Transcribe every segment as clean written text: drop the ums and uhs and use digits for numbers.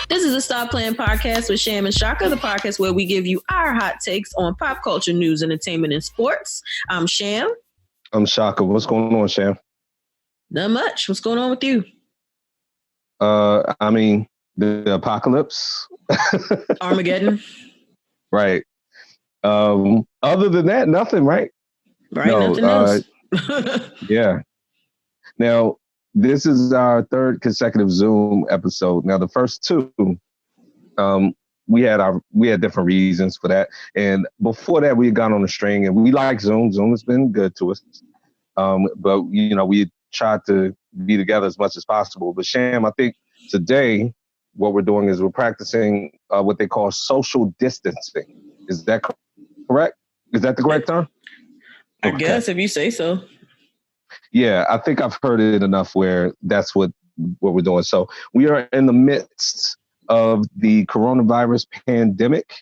This is the Stop Playing podcast with Sham and Shaka, the podcast where we give you our hot takes on pop culture, news, entertainment, and sports. I'm Sham. I'm Shaka. What's going on, Sham? Not much. What's going on with you? The apocalypse. Armageddon. Right. Other than that, nothing, right? Right, no, nothing else. Yeah. Now, this is our third consecutive Zoom episode. Now, the first two, we had different reasons for that. And before that, we had gone on a string, and we like Zoom. Zoom has been good to us. But, we tried to be together as much as possible. But Sham, I think today what we're doing is we're practicing what they call social distancing. Is that correct? Is that the correct term? I guess, if you say so. Yeah, I think I've heard it enough where that's what we're doing. So we are in the midst of the coronavirus pandemic.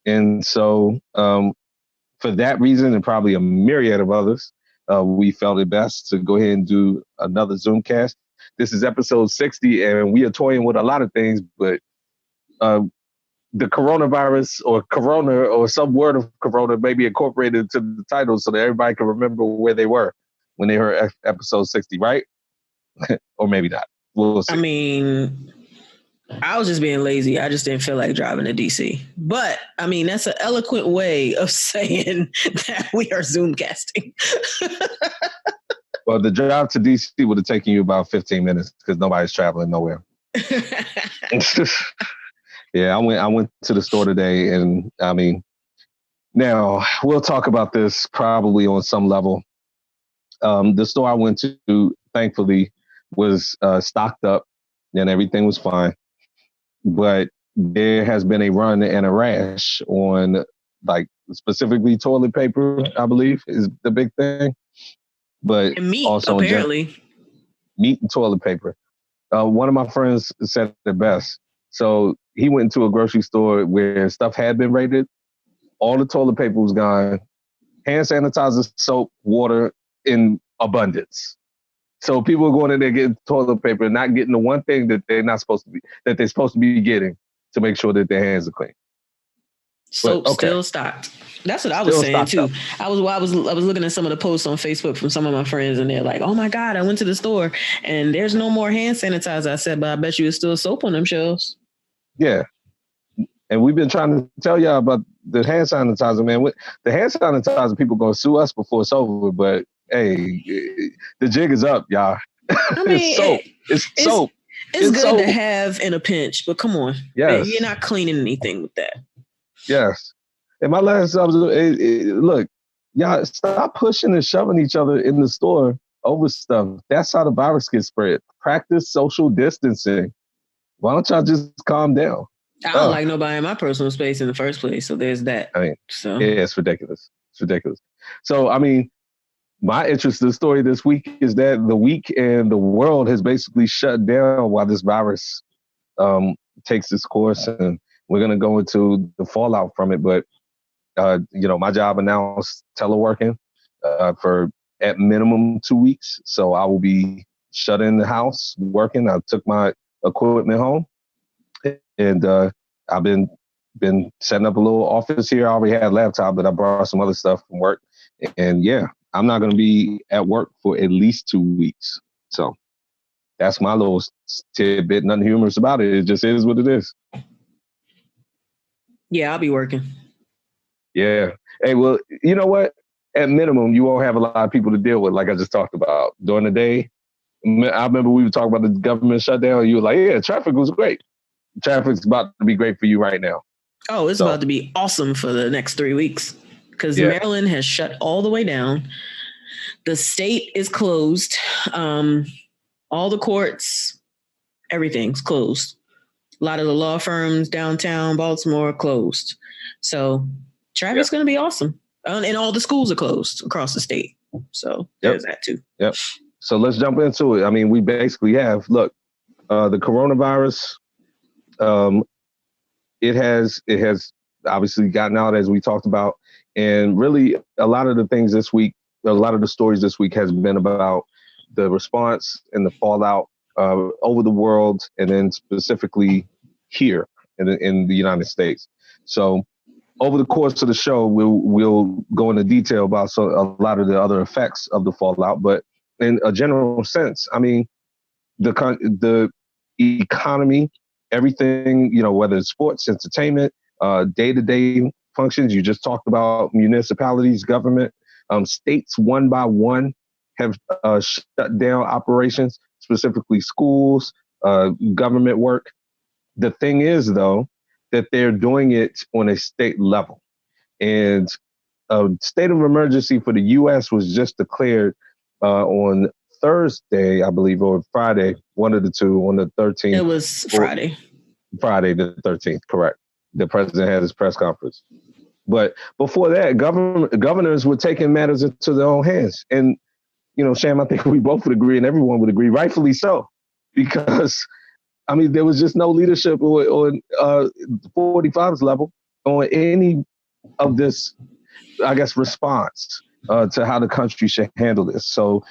And so for that reason, and probably a myriad of others, we felt it best to go ahead and do another Zoomcast. This is episode 60, and we are toying with a lot of things, but the coronavirus or corona or some word of corona may be incorporated into the title so that everybody can remember where they were when they heard episode 60, right? Or maybe not. We'll see. I mean, I was just being lazy. I just didn't feel like driving to DC. But, I mean, that's an eloquent way of saying that we are Zoomcasting. Well, the drive to DC would have taken you about 15 minutes because nobody's traveling nowhere. Yeah, I went to the store today, and I mean, now we'll talk about this probably on some level. The store I went to, thankfully, was stocked up, and everything was fine. But there has been a run and a rash on, like, specifically toilet paper, I believe, is the big thing. But and meat, also apparently. Meat and toilet paper. One of my friends said it best. So he went into a grocery store where stuff had been raided. All the toilet paper was gone. Hand sanitizer, soap, water in abundance. So people were going in there getting toilet paper and not getting the one thing that they're supposed to be getting to make sure that their hands are clean. Soap still stocked. That's what I was saying too. I was looking at some of the posts on Facebook from some of my friends, and they're like, "Oh my God, I went to the store and there's no more hand sanitizer." I said, "But I bet you it's still soap on them shelves." Yeah, and we've been trying to tell y'all about the hand sanitizer, man. The hand sanitizer, people gonna sue us before it's over. But hey, the jig is up, y'all. I mean, it's soap. It's soap. It's good soap to have in a pinch, but come on, yes. You're not cleaning anything with that. Yes. And my last look, y'all stop pushing and shoving each other in the store over stuff. That's how the virus gets spread. Practice social distancing. Why don't y'all just calm down? I don't like nobody in my personal space in the first place. So there's that. I mean, yeah, it's ridiculous. It's ridiculous. So, I mean, my interest in the story this week is that the week and the world has basically shut down while this virus takes its course, and we're going to go into the fallout from it. But, my job announced teleworking for at minimum 2 weeks. So I will be shut in the house working. I took my equipment home, and I've been setting up a little office here. I already had a laptop, but I brought some other stuff from work. And yeah, I'm not going to be at work for at least 2 weeks. So that's my little tidbit. Nothing humorous about it. It just is what it is. Yeah, I'll be working. Yeah. Hey, well, you know what? At minimum, you won't have a lot of people to deal with, like I just talked about. During the day, I remember we were talking about the government shutdown. You were like, yeah, traffic was great. Traffic's about to be great for you right now. Oh, it's about to be awesome for the next 3 weeks because Maryland has shut all the way down. The state is closed. All the courts, everything's closed. A lot of the law firms downtown Baltimore are closed. So traffic's going to be awesome. And all the schools are closed across the state. So there's that too. Yep. So let's jump into it. I mean, we basically have, the coronavirus, it has obviously gotten out, as we talked about. And really, a lot of the things this week, a lot of the stories this week has been about the response and the fallout over the world, and then specifically here in the United States. So over the course of the show, we'll go into detail about a lot of the other effects of the fallout. But in a general sense, I mean, the economy, everything, whether it's sports, entertainment, day-to-day functions. You just talked about municipalities, government, states one by one have shut down operations, specifically schools, government work. The thing is, though, that they're doing it on a state level. And a state of emergency for the U.S. was just declared on Thursday, I believe, or Friday, one of the two, on the 13th. It was Friday. Friday the 13th, correct. The president had his press conference. But before that, governors were taking matters into their own hands. And, Sham, I think we both would agree, and everyone would agree, rightfully so, because, I mean, there was just no leadership on 45's level on any of this, I guess, response to how the country should handle this. So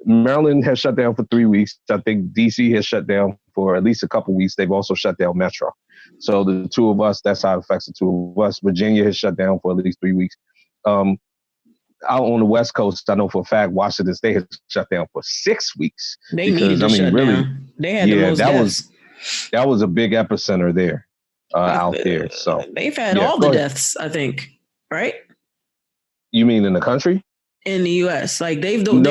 Maryland has shut down for 3 weeks. I think D.C. has shut down for at least a couple weeks. They've also shut down Metro. So the two of us, that's how it affects the two of us. Virginia has shut down for at least 3 weeks. Out on the West Coast, I know for a fact Washington State has shut down for 6 weeks. They needed to shut down. They had the most deaths. That was a big epicenter there, out there. So they've had all the deaths, I think, right? You mean in the country? In the U.S., like they've no.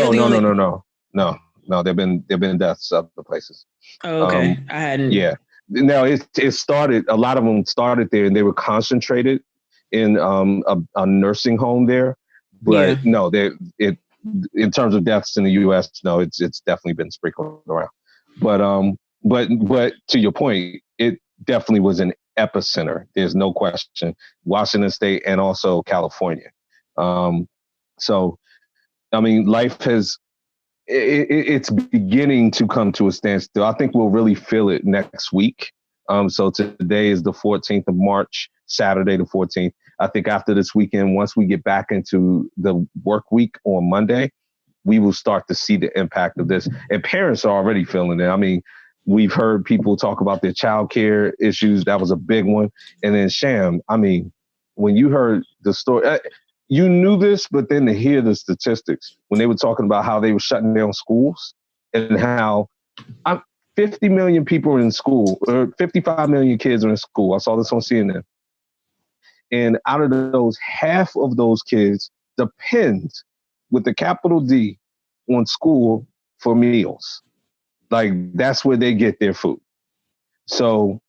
There've been deaths other places. Oh, okay. I hadn't. Yeah. Now it started. A lot of them started there, and they were concentrated in a nursing home there. But no, in terms of deaths in the U.S., no, it's definitely been sprinkled around. But to your point, it definitely was an epicenter. There's no question. Washington State and also California. So, I mean, life it's beginning to come to a standstill. I think we'll really feel it next week. So today is the 14th of March, Saturday the 14th. I think after this weekend, once we get back into the work week on Monday, we will start to see the impact of this. And parents are already feeling it. I mean, we've heard people talk about their childcare issues. That was a big one. And then Sham, I mean, when you heard the story, you knew this, but then to hear the statistics when they were talking about how they were shutting down schools and how 50 million people are in school, or 55 million kids are in school. I saw this on CNN. And out of those, half of those kids depend, with the capital D, on school for meals. Like, that's where they get their food. So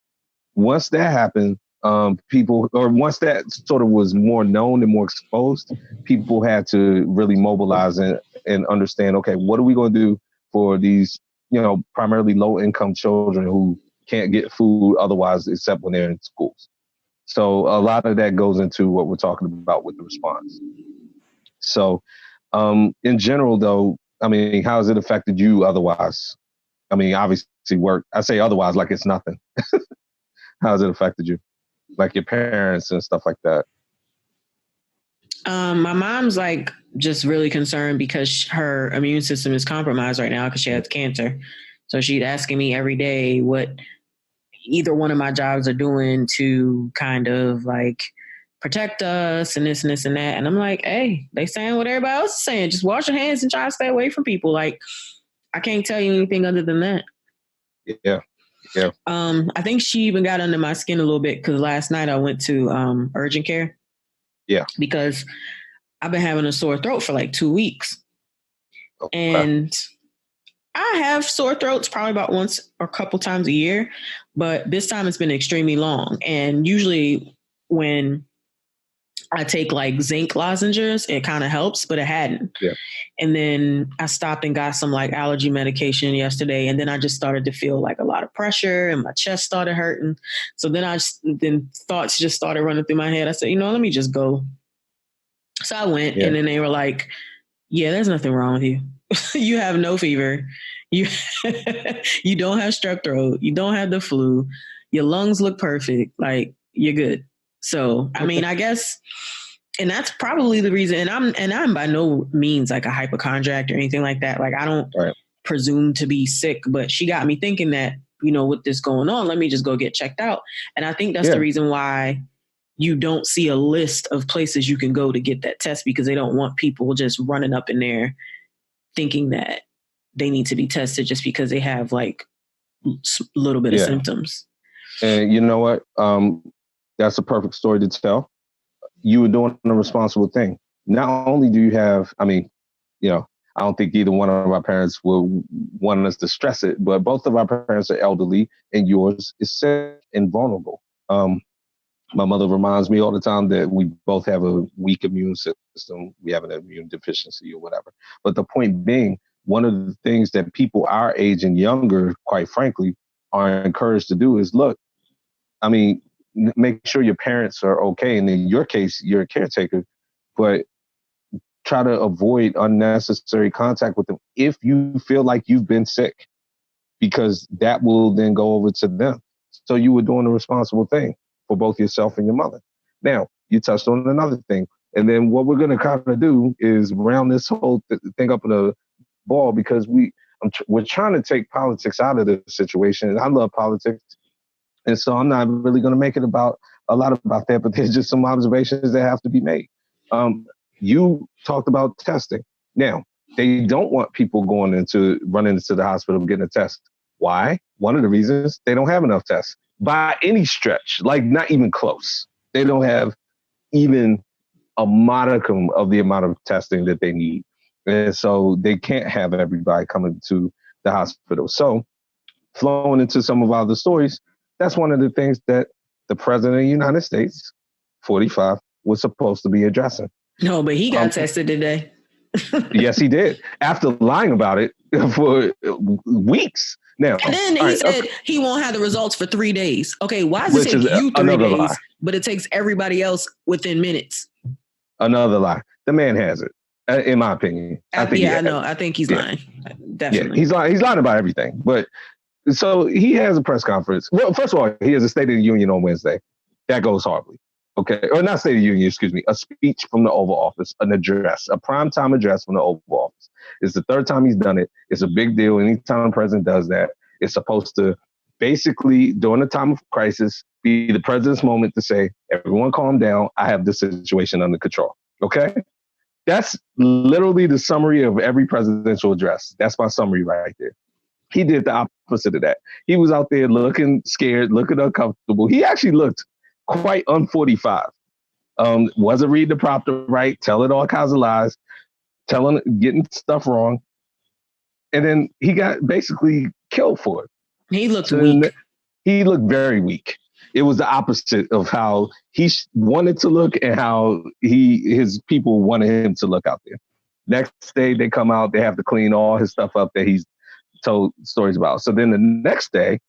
once that happened, once that sort of was more known and more exposed, people had to really mobilize and understand, okay, what are we going to do for these, primarily low-income children who can't get food otherwise except when they're in schools. So a lot of that goes into what we're talking about with the response. So in general, though, I mean, how has it affected you otherwise? I mean, obviously work. I say otherwise like it's nothing. How has it affected you? Like your parents and stuff like that? My mom's like just really concerned because her immune system is compromised right now because she has cancer. So she'd asking me every day what either one of my jobs are doing to kind of like protect us and this and this and that. And I'm like, hey, they saying what everybody else is saying. Just wash your hands and try to stay away from people. Like, I can't tell you anything other than that. Yeah. Yeah. I think she even got under my skin a little bit because last night I went to urgent care. Yeah. Because I've been having a sore throat for like 2 weeks. Okay. And I have sore throats probably about once or a couple times a year, but this time it's been extremely long. And usually when I take like zinc lozenges, it kind of helps, but it hadn't. Yeah. And then I stopped and got some like allergy medication yesterday. And then I just started to feel like a lot of pressure and my chest started hurting. So then thoughts just started running through my head. I said, let me just go. So I went and then they were like, yeah, there's nothing wrong with you. You have no fever. You don't have strep throat. You don't have the flu. Your lungs look perfect. Like, you're good. So, I mean, I guess, and that's probably the reason. And I'm by no means like a hypochondriac or anything like that. Like I don't presume to be sick, but she got me thinking that, you know, with this going on, let me just go get checked out. And I think that's the reason why you don't see a list of places you can go to get that test, because they don't want people just running up in there thinking that they need to be tested just because they have like a little bit of symptoms. And you know what? That's a perfect story to tell. You were doing a responsible thing. Not only do you have, I mean, you know, I don't think either one of our parents will want us to stress it, but both of our parents are elderly and yours is sick and vulnerable. My mother reminds me all the time that we both have a weak immune system. We have an immune deficiency or whatever. But the point being, one of the things that people our age and younger, quite frankly, are encouraged to do is look, I mean, make sure your parents are okay. And in your case, you're a caretaker, but try to avoid unnecessary contact with them if you feel like you've been sick, because that will then go over to them. So you were doing a responsible thing for both yourself and your mother. Now, you touched on another thing. And then what we're going to kind of do is round this whole thing up in a ball, because we're trying to take politics out of the situation. And I love politics. And so I'm not really going to make it about a lot about that, but there's just some observations that have to be made. You talked about testing. Now, they don't want people running into the hospital getting a test. Why? One of the reasons, they don't have enough tests by any stretch, like not even close. They don't have even a modicum of the amount of testing that they need. And so they can't have everybody coming to the hospital. So flowing into some of our other stories, that's one of the things that the president of the United States, 45, was supposed to be addressing. No, but he got tested today. Yes, he did. After lying about it for weeks. Now, and then he said he won't have the results for 3 days. Okay, why does it take you 3 days, lie. But it takes everybody else within minutes? Another lie. The man has it, in my opinion. I know. I think he's lying. Definitely. Yeah, he's lying about everything. But so he has a press conference. Well, first of all, he has a State of the Union on Wednesday. That goes horribly. Okay, or not State of the Union, excuse me, a speech from the Oval Office, an address, a primetime address from the Oval Office. It's the third time he's done it. It's a big deal. Anytime the president does that, it's supposed to basically, during a time of crisis, be the president's moment to say, everyone calm down. I have this situation under control. Okay? That's literally the summary of every presidential address. That's my summary right there. He did the opposite of that. He was out there looking scared, looking uncomfortable. He actually looked quite un-45. Wasn't reading the prompter right, telling all kinds of lies, getting stuff wrong. And then he got basically killed for it. He looked weak. He looked very weak. It was the opposite of how he wanted to look and how his people wanted him to look out there. Next day, they come out, they have to clean all his stuff up that he's told stories about. So then the next day,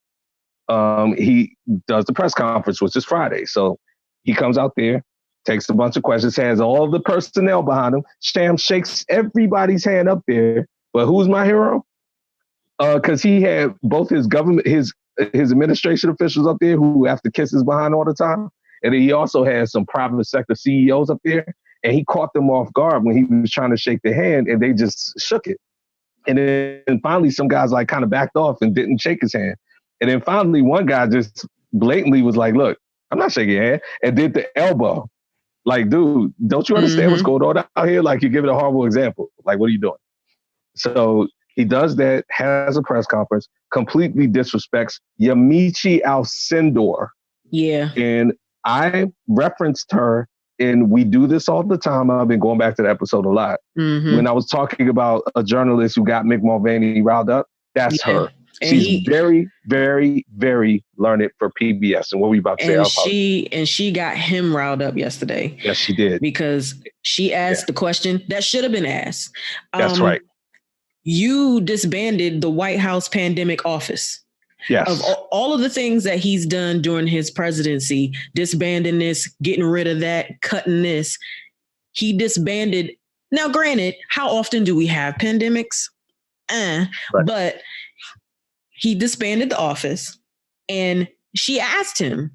he does the press conference, which is Friday. So he comes out there, takes a bunch of questions, has all the personnel behind him. Sham shakes everybody's hand up there. But who's my hero? Because he had both his government, his administration officials up there who have to kiss his behind all the time. And then he also had some private sector CEOs up there. And he caught them off guard when he was trying to shake their hand, and they just shook it. And then finally, some guys like kind of backed off and didn't shake his hand. And then finally, one guy just blatantly was like, look, I'm not shaking your hand, and did the elbow. Like, dude, don't you understand what's going on out here? Like, you're giving a horrible example. Like, what are you doing? So he does that, has a press conference, completely disrespects Yamiche Alcindor. Yeah. And I referenced her, and we do this all the time. I've been going back to the episode a lot. Mm-hmm. When I was talking about a journalist who got Mick Mulvaney riled up, that's her. And she's very, very, very learned for PBS. And what were you about to say? And she got him riled up yesterday. Yes, she did. Because she asked the question that should have been asked. That's right. You disbanded the White House pandemic office. Yes. Of all of the things that he's done during his presidency, disbanding this, getting rid of that, cutting this, he disbanded. Now, granted, how often do we have pandemics? Right. But he disbanded the office, and she asked him,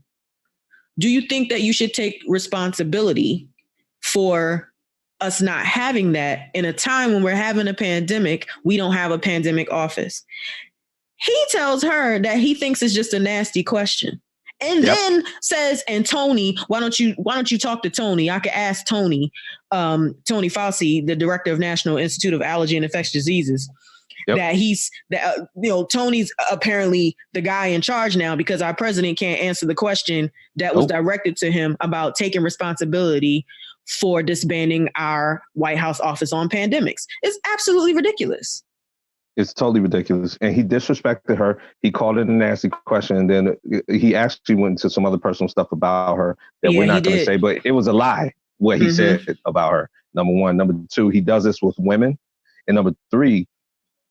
do you think that you should take responsibility for us not having that in a time when we're having a pandemic? We don't have a pandemic office. He tells her that he thinks it's just a nasty question. And then says, and Tony, why don't you talk to Tony? I could ask Tony, Tony Fauci, the director of National Institute of Allergy and Infectious Diseases, Tony's apparently the guy in charge now because our president can't answer the question that was directed to him about taking responsibility for disbanding our White House office on pandemics. It's absolutely ridiculous. It's totally ridiculous. And he disrespected her. He called it a nasty question. And then he actually went into some other personal stuff about her that we're not going to say, but it was a lie what he said about her. Number one. Number two, he does this with women. And number three,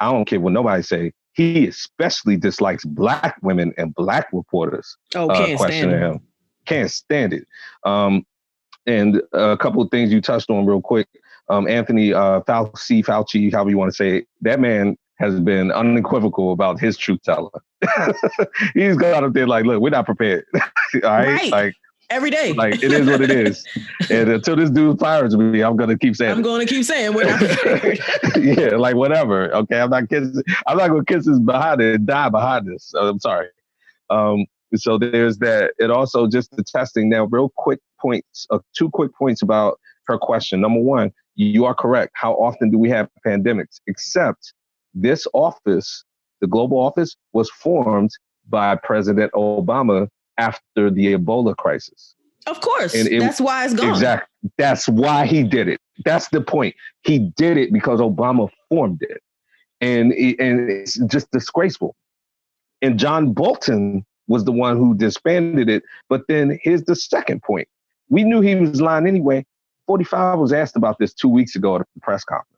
I don't care what nobody say. He especially dislikes Black women and Black reporters questioning him. Can't stand it. And a couple of things you touched on real quick. Anthony Fauci, however you want to say it, that man has been unequivocal about his truth teller. He's gone up there like, look, we're not prepared. All right? Like every day. Like it is what it is. And until this dude fires me, I'm gonna keep saying we're not prepared. Yeah, like whatever. Okay. I'm not gonna kiss his behind it and die behind this. I'm sorry. So there's that. And also just the testing. Now, real quick points, 2 quick points about her question. Number one, you are correct. How often do we have pandemics? Except this office, the global office, was formed by President Obama after the Ebola crisis. Of course. That's why it's gone. Exactly. That's why he did it. That's the point. He did it because Obama formed it. And it's just disgraceful. And John Bolton was the one who disbanded it. But then here's the second point. We knew he was lying anyway. 45 was asked about this 2 weeks ago at a press conference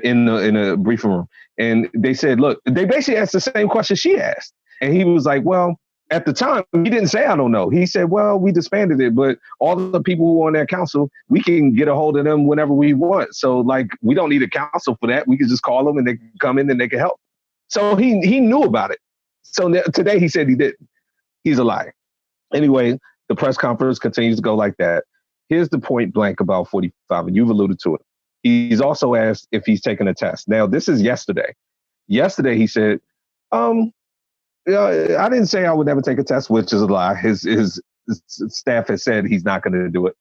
in a briefing room. And they said, look, they basically asked the same question she asked. And he was like, well, at the time, he didn't say, I don't know. He said, well, we disbanded it, but all the people who are on that council, we can get a hold of them whenever we want. So like, we don't need a council for that. We can just call them and they can come in and they can help. So he knew about it. So today he said he didn't. He's a liar. Anyway, the press conference continues to go like that. Here's the point blank about 45, and you've alluded to it. He's also asked if he's taken a test. Now, this is yesterday. Yesterday, he said, I didn't say I would never take a test, which is a lie. His staff has said he's not going to do it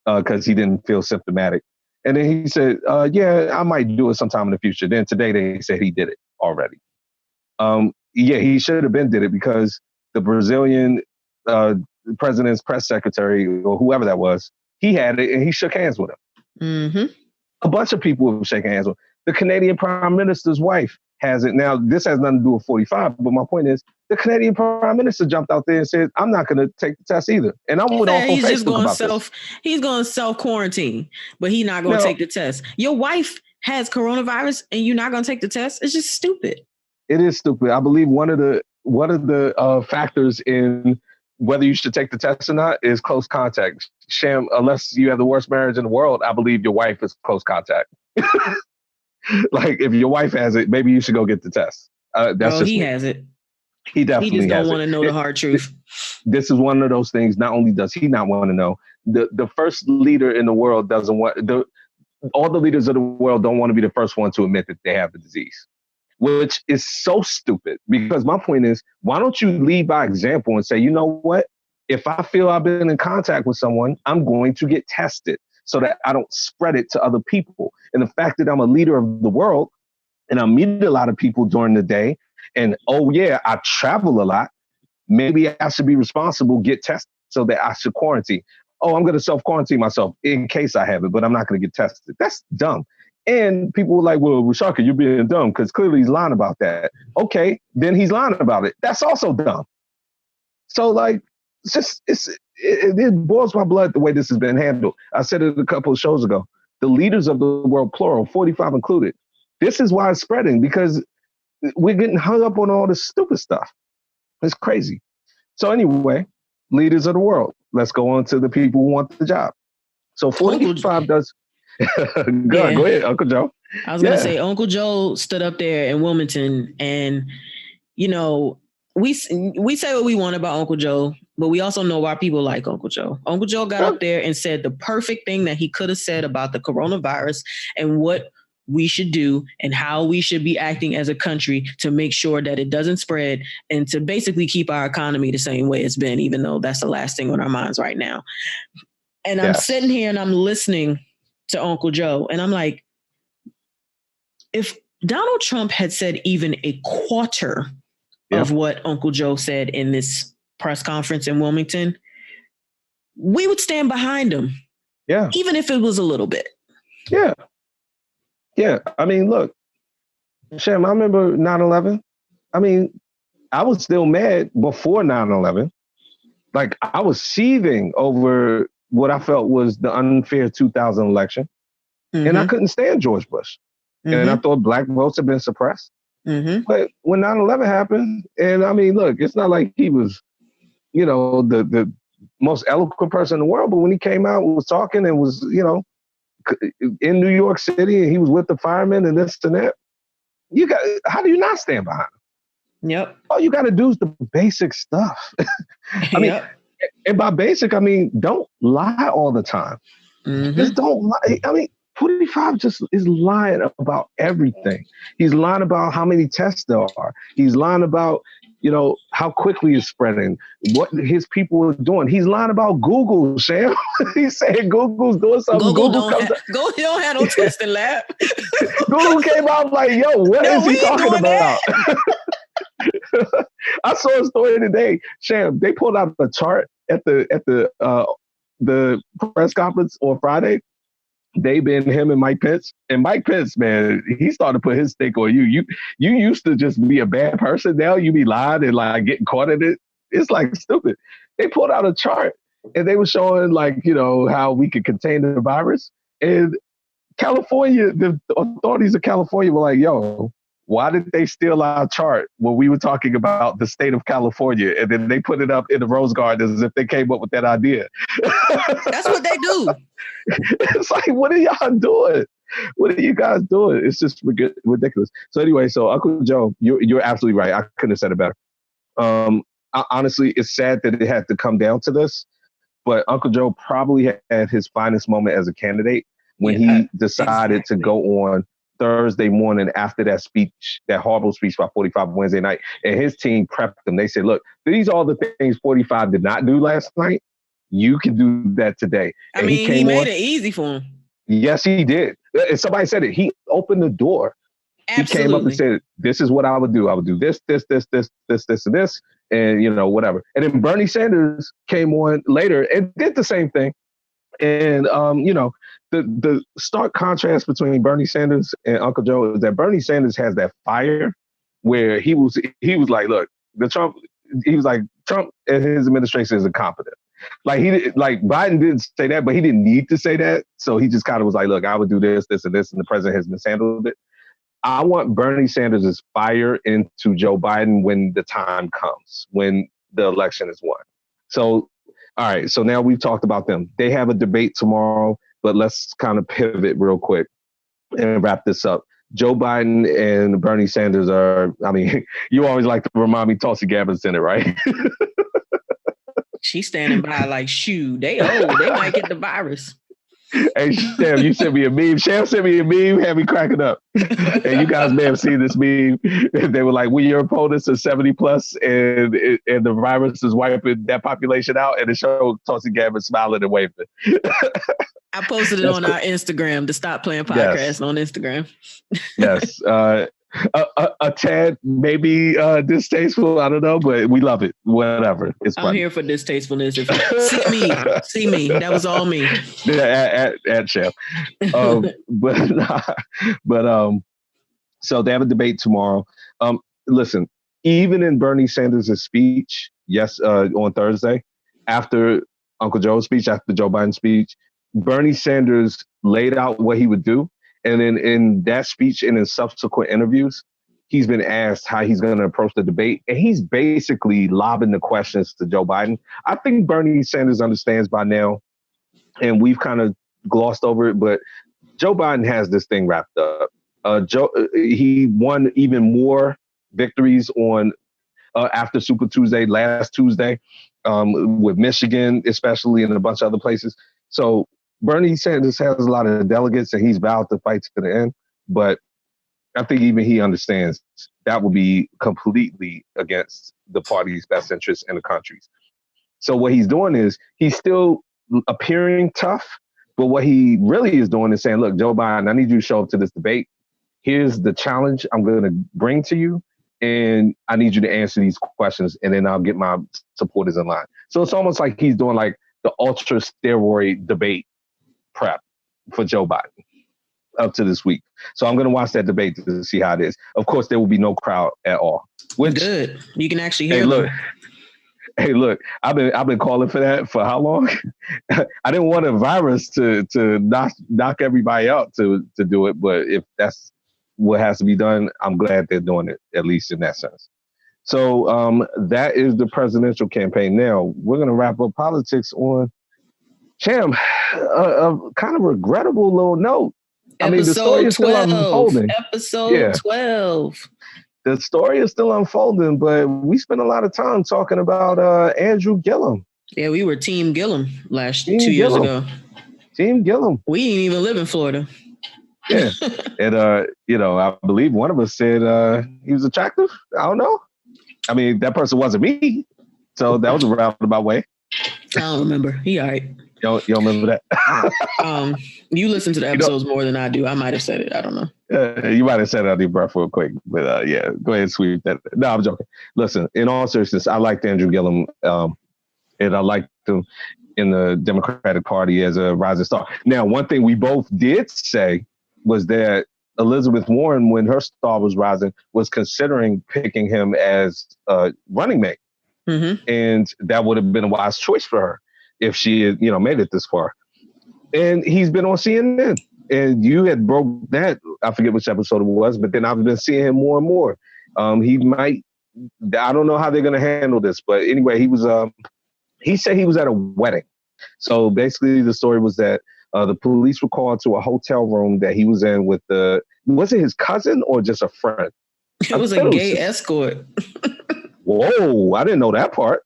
because he didn't feel symptomatic. And then he said, yeah, I might do it sometime in the future. Then today they said he did it already. Yeah, he should have been did it because the Brazilian president's press secretary or whoever that was, he had it and he shook hands with him. Mm-hmm. A bunch of people were shaking hands with him. The Canadian Prime Minister's wife has it. Now, this has nothing to do with 45, but my point is the Canadian Prime Minister jumped out there and said, I'm not going to take the test either. And I went off on Facebook about this. He's going to self-quarantine, but he's not going to take the test. Your wife has coronavirus and you're not going to take the test? It's just stupid. It is stupid. I believe one of the factors in whether you should take the test or not is close contact. Sham, unless you have the worst marriage in the world, I believe your wife is close contact. Like if your wife has it, maybe you should go get the test. He has it. He definitely has it. He just don't want to know the hard truth. This is one of those things. Not only does he not want to know, the first leader in the world doesn't want all the leaders of the world don't want to be the first one to admit that they have the disease, which is so stupid. Because my point is, why don't you lead by example and say, you know what? If I feel I've been in contact with someone, I'm going to get tested so that I don't spread it to other people. And the fact that I'm a leader of the world and I meet a lot of people during the day and, oh yeah, I travel a lot. Maybe I should be responsible, get tested so that I should quarantine. Oh, I'm going to self-quarantine myself in case I have it, but I'm not going to get tested. That's dumb. And people were like, well, Rashaka, you're being dumb because clearly he's lying about that. Okay, then he's lying about it. That's also dumb. So like, it boils my blood the way this has been handled. I said it a couple of shows ago. The leaders of the world, plural, 45 included. This is why it's spreading because we're getting hung up on all this stupid stuff. It's crazy. So anyway, leaders of the world. Let's go on to the people who want the job. So 45 does. Go ahead, Uncle Joe. I was going to say, Uncle Joe stood up there in Wilmington and, we say what we want about Uncle Joe, but we also know why people like Uncle Joe. Uncle Joe got up there and said the perfect thing that he could have said about the coronavirus and what we should do and how we should be acting as a country to make sure that it doesn't spread and to basically keep our economy the same way it's been, even though that's the last thing on our minds right now. And I'm sitting here and I'm listening to Uncle Joe and I'm like, if Donald Trump had said even a quarter of what Uncle Joe said in this press conference in Wilmington, we would stand behind him. Yeah. Even if it was a little bit. Yeah. Yeah. I mean, look, Shem, I remember 9/11. I mean, I was still mad before 9/11. Like, I was seething over what I felt was the unfair 2000 election. Mm-hmm. And I couldn't stand George Bush. Mm-hmm. And I thought black votes had been suppressed. Mm-hmm. But when 9/11 happened, and I mean, look, it's not like he was, the most eloquent person in the world, but when he came out and was talking and was, in New York City and he was with the firemen and this and that, how do you not stand behind him? Yep. All you got to do is the basic stuff. I mean, and by basic, I mean, don't lie all the time. Mm-hmm. Just don't lie. I mean, 45 just is lying about everything. He's lying about how many tests there are. He's lying about, how quickly it's spreading, what his people are doing. He's lying about Google, Sam. He's saying Google's doing something. Google don't have no testing lab. Google came out like, yo, what is he talking about? I saw a story today, Sam. They pulled out a chart at the press conference on Friday. Him and Mike Pence. And Mike Pence, man, he started to put his stake on you. You used to just be a bad person. Now you be lying and like getting caught in it. It's like stupid. They pulled out a chart and they were showing like, how we could contain the virus. And California, the authorities of California were like, yo, why did they steal our chart when we were talking about the state of California? And then they put it up in the Rose Garden as if they came up with that idea. That's what they do. It's like, what are y'all doing? What are you guys doing? It's just ridiculous. So anyway, Uncle Joe, you're absolutely right. I couldn't have said it better. Honestly, it's sad that it had to come down to this, but Uncle Joe probably had his finest moment as a candidate when he decided to go on Thursday morning after that speech, that horrible speech by 45 Wednesday night, and his team prepped him. They said, look, these are the things 45 did not do last night. You can do that today. I mean, he made it easy for him. Yes, he did. And somebody said it. He opened the door. Absolutely. He came up and said, this is what I would do. I would do this, and this, and, whatever. And then Bernie Sanders came on later and did the same thing. And, the stark contrast between Bernie Sanders and Uncle Joe is that Bernie Sanders has that fire where he was like, look, Trump and his administration is incompetent. Like Biden didn't say that, but he didn't need to say that. So he just kind of was like, look, I would do this, and this, and the president has mishandled it. I want Bernie Sanders' fire into Joe Biden when the time comes, when the election is won. So, all right. So now we've talked about them. They have a debate tomorrow, but let's kind of pivot real quick and wrap this up. Joe Biden and Bernie Sanders you always like to remind me Tulsi Gabbard's in it, right? She's standing by like, shoot, they might get the virus. Hey, Sham, you sent me a meme. Sham sent me a meme, had me cracking up. And you guys may have seen this meme. They were like, your opponents are 70 plus and the virus is wiping that population out. And it showed Tulsi Gabbard smiling and waving. I posted it on our Instagram, the Stop Playing Podcast on Instagram. Yes. A tad maybe distasteful, I don't know, but we love it. Whatever. It's funny. I'm here for distastefulness. See me. That was all me. Yeah, at Chef. So they have a debate tomorrow. Listen, even in Bernie Sanders' speech, on Thursday, after Uncle Joe's speech, after Joe Biden's speech, Bernie Sanders laid out what he would do. And then in that speech and in subsequent interviews, he's been asked how he's going to approach the debate. And he's basically lobbing the questions to Joe Biden. I think Bernie Sanders understands by now, and we've kind of glossed over it, but Joe Biden has this thing wrapped up. He won even more victories on after Super Tuesday last Tuesday, with Michigan, especially, and a bunch of other places. So Bernie Sanders has a lot of delegates, and he's vowed to fight to the end. But I think even he understands that will be completely against the party's best interests in the country's. So what he's doing is he's still appearing tough, but what he really is doing is saying, look, Joe Biden, I need you to show up to this debate. Here's the challenge I'm going to bring to you, and I need you to answer these questions, and then I'll get my supporters in line. So it's almost like he's doing like the ultra steroid debate prep for Joe Biden up to this week. So I'm going to watch that debate to see how it is. Of course, there will be no crowd at all. Which, good. You can actually hear them. Hey, look, I've been calling for that for how long? I didn't want a virus to knock everybody out to do it, but if that's what has to be done, I'm glad they're doing it, at least in that sense. So that is the presidential campaign. Now, we're going to wrap up politics on, Cham, a kind of regrettable little note. I mean, the story is still unfolding. Episode 12. The story is still unfolding, but we spent a lot of time talking about Andrew Gillum. Yeah, we were Team Gillum 2 years ago. Team Gillum. We didn't even live in Florida. Yeah. And, I believe one of us said he was attractive. I don't know. I mean, that person wasn't me. So that was a roundabout way. I don't remember. He all right. You don't remember that? You listen to the episodes more than I do. I might have said it. I don't know. You might have said it on your breath real quick. But yeah, go ahead and sweep that. No, I'm joking. Listen, in all seriousness, I liked Andrew Gillum. And I liked him in the Democratic Party as a rising star. Now, one thing we both did say was that Elizabeth Warren, when her star was rising, was considering picking him as a running mate. Mm-hmm. And that would have been a wise choice for her if she had, made it this far. And he's been on CNN. And you had broke that, I forget which episode it was, but then I've been seeing him more and more. He might, I don't know how they're going to handle this, but anyway, he said he was at a wedding. So basically the story was that the police were called to a hotel room that he was in with was it his cousin or just a friend? It was a gay escort. Whoa, I didn't know that part.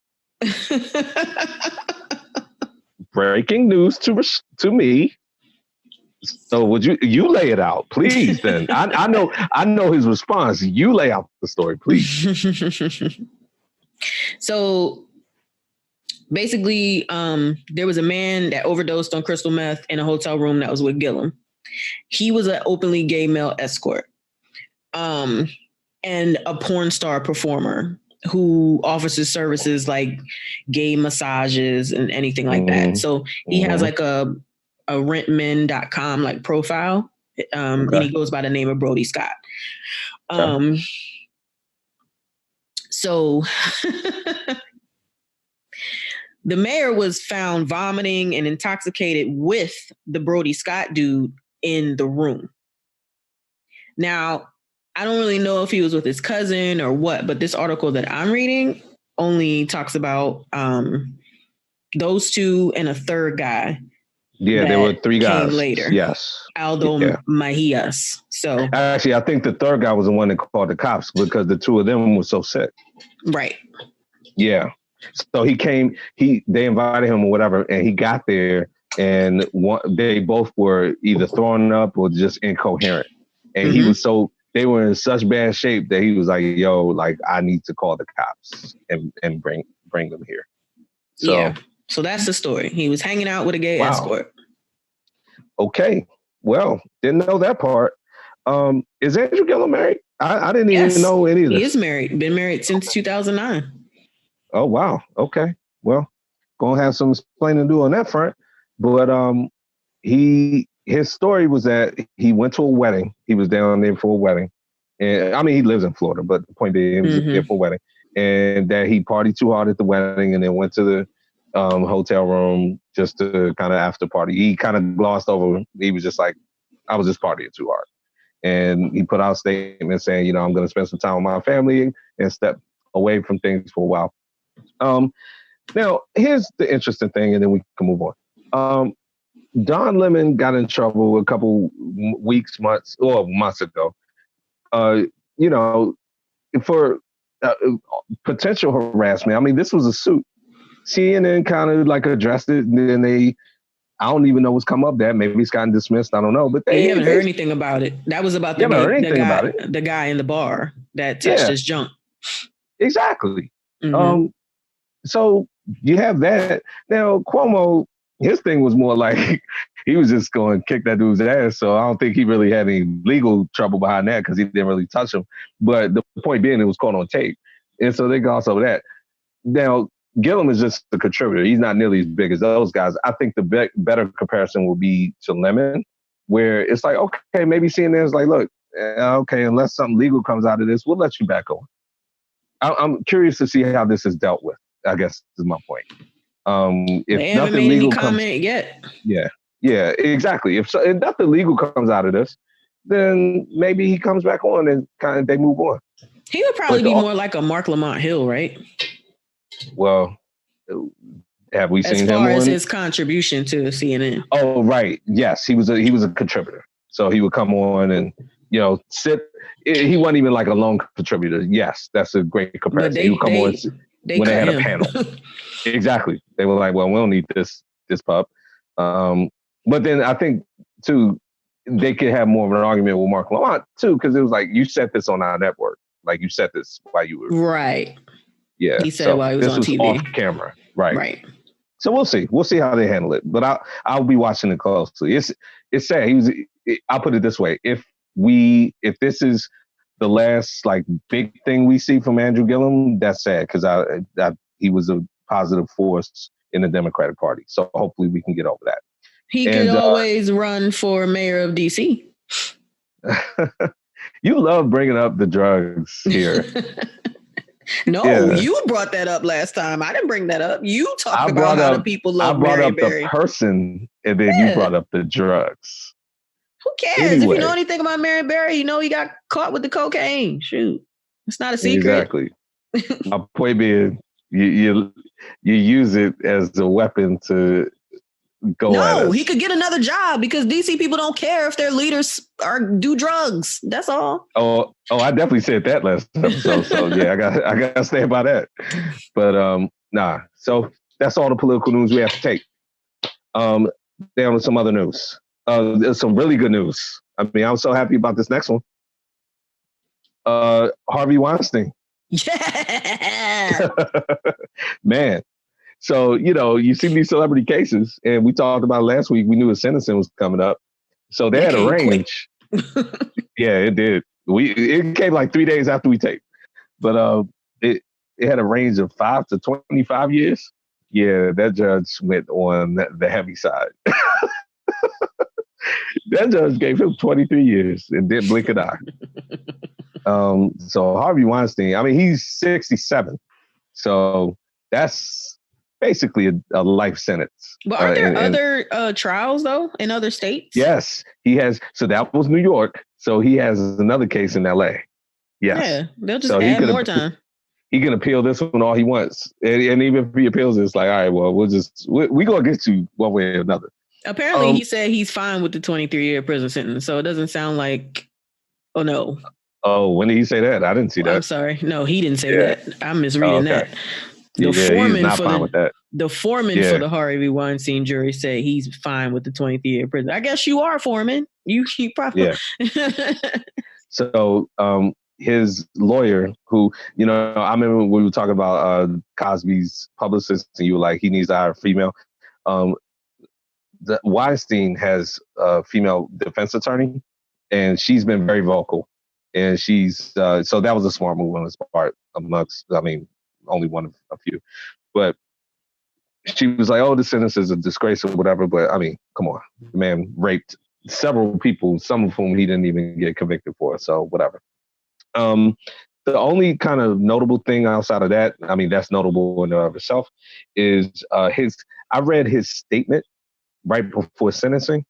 Breaking news to me. So would you lay it out, please? Then I know his response. You lay out the story, please. So basically, there was a man that overdosed on crystal meth in a hotel room that was with Gillum. He was an openly gay male escort, and a porn star performer who offers his services like gay massages and anything like that. So he has like a rentmen.com like profile, and he goes by the name of Brody Scott. So the mayor was found vomiting and intoxicated with the Brody Scott dude in the room. Now, I don't really know if he was with his cousin or what, but this article that I'm reading only talks about those two and a third guy. Yeah, there were three guys later. Yes. Aldo Mahias. So actually, I think the third guy was the one that called the cops because the two of them were so sick. Right. Yeah. So he came, they invited him or whatever, and he got there, and they both were either throwing up or just incoherent. And he was they were in such bad shape that he was like, yo, like, I need to call the cops and bring them here. So, yeah. So that's the story. He was hanging out with a gay escort. Okay. Well, didn't know that part. Is Andrew Gillum married? I didn't even know any of this. He is married. Been married since 2009. Oh, wow. Okay. Well, gonna have some explaining to do on that front. But his story was that he went to a wedding. He was down there for a wedding. And I mean, he lives in Florida, but the point being, he was there for a wedding. And that he partied too hard at the wedding and then went to the hotel room just to kind of after party. He kind of glossed over. He was just like, I was just partying too hard. And he put out a statement saying, I'm going to spend some time with my family and step away from things for a while. Now, here's the interesting thing, and then we can move on. Don Lemon got in trouble a couple months ago, for potential harassment. I mean, this was a suit. CNN kind of like addressed it, and then I don't even know what's come up that. Maybe it's gotten dismissed. I don't know. But you haven't heard anything about it. That was about the guy in the bar that touched his junk. Exactly. Mm-hmm. So you have that. Now, Cuomo, his thing was more like he was just going to kick that dude's ass. So I don't think he really had any legal trouble behind that because he didn't really touch him. But the point being, it was caught on tape. And so they gloss over that. Now, Gillum is just the contributor. He's not nearly as big as those guys. I think the better comparison will be to Lemon, where it's like, okay, maybe CNN is like, look, okay, unless something legal comes out of this, we'll let you back on. I'm curious to see how this is dealt with, I guess is my point. If they haven't nothing made legal any comment yet. Yeah, exactly. If nothing legal comes out of this, then maybe he comes back on and kind of they move on. He would probably be more like a Mark Lamont Hill, right? Well, have we seen him? As far as his contribution to CNN. Oh, right. Yes, he was a contributor. So he would come on and sit. He wasn't even like a lone contributor. Yes, that's a great comparison. He would come on when they had a panel. Exactly. They were like, well, we don't need this pup. But then I think too, they could have more of an argument with Mark Lamont too, because it was like you set this on our network, like you set this while you were right. Yeah, he said while he was on TV, off camera, right. So we'll see how they handle it. But I'll be watching it closely. It's sad. I'll put it this way: if this is the last like big thing we see from Andrew Gillum, that's sad because he was a positive force in the Democratic Party. So hopefully we can get over that. He could always run for mayor of DC. You love bringing up the drugs here. No, you brought that up last time. I didn't bring that up. You talked about how the people love Mary Berry. I brought up the person, and then you brought up the drugs. Who cares? Anyway. If you know anything about Mary Berry, you know he got caught with the cocaine. Shoot, it's not a secret. Exactly. My point being, you use it as a weapon to go at us. No, he could get another job because DC people don't care if their leaders do drugs. That's all. Oh, I definitely said that last episode. So yeah, I got to stand by that. But nah. So that's all the political news we have to take. Down to some other news. There's some really good news. I mean, I'm so happy about this next one. Harvey Weinstein. Yeah. Man. So, you see these celebrity cases, and we talked about it last week. We knew his sentencing was coming up. So they had a range. Yeah, it did. It came like 3 days after we taped. But it had a range of 5 to 25 years. Yeah, that judge went on the heavy side. That judge gave him 23 years and didn't blink an eye. So Harvey Weinstein, I mean, he's 67. So that's basically a life sentence. But aren't there other trials, though, in other states? Yes, he has. So that was New York. So he has another case in L.A. Yes. Yeah, they'll just add more time. He can appeal this one all he wants. And even if he appeals, it's like, all right, well, we're going to get you one way or another. Apparently, he said he's fine with the 23-year prison sentence. So it doesn't sound like, oh, no. Oh, when did he say that? I didn't see that. I'm sorry. No, he didn't say that. I'm misreading that. The foreman for the Harvey Weinstein jury said he's fine with the 23-year prison. I guess you are foreman. You probably. Yeah. So his lawyer, who I remember when we were talking about Cosby's publicist, and you were like, he needs to hire a female. The Weinstein has a female defense attorney, and she's been very vocal. And she's so that was a smart move on his part amongst, only one of a few. But she was like, oh, the sentence is a disgrace or whatever. But, come on. The man raped several people, some of whom he didn't even get convicted for. So whatever. The only kind of notable thing outside of that, that's notable in and of itself, is I read his statement right before sentencing.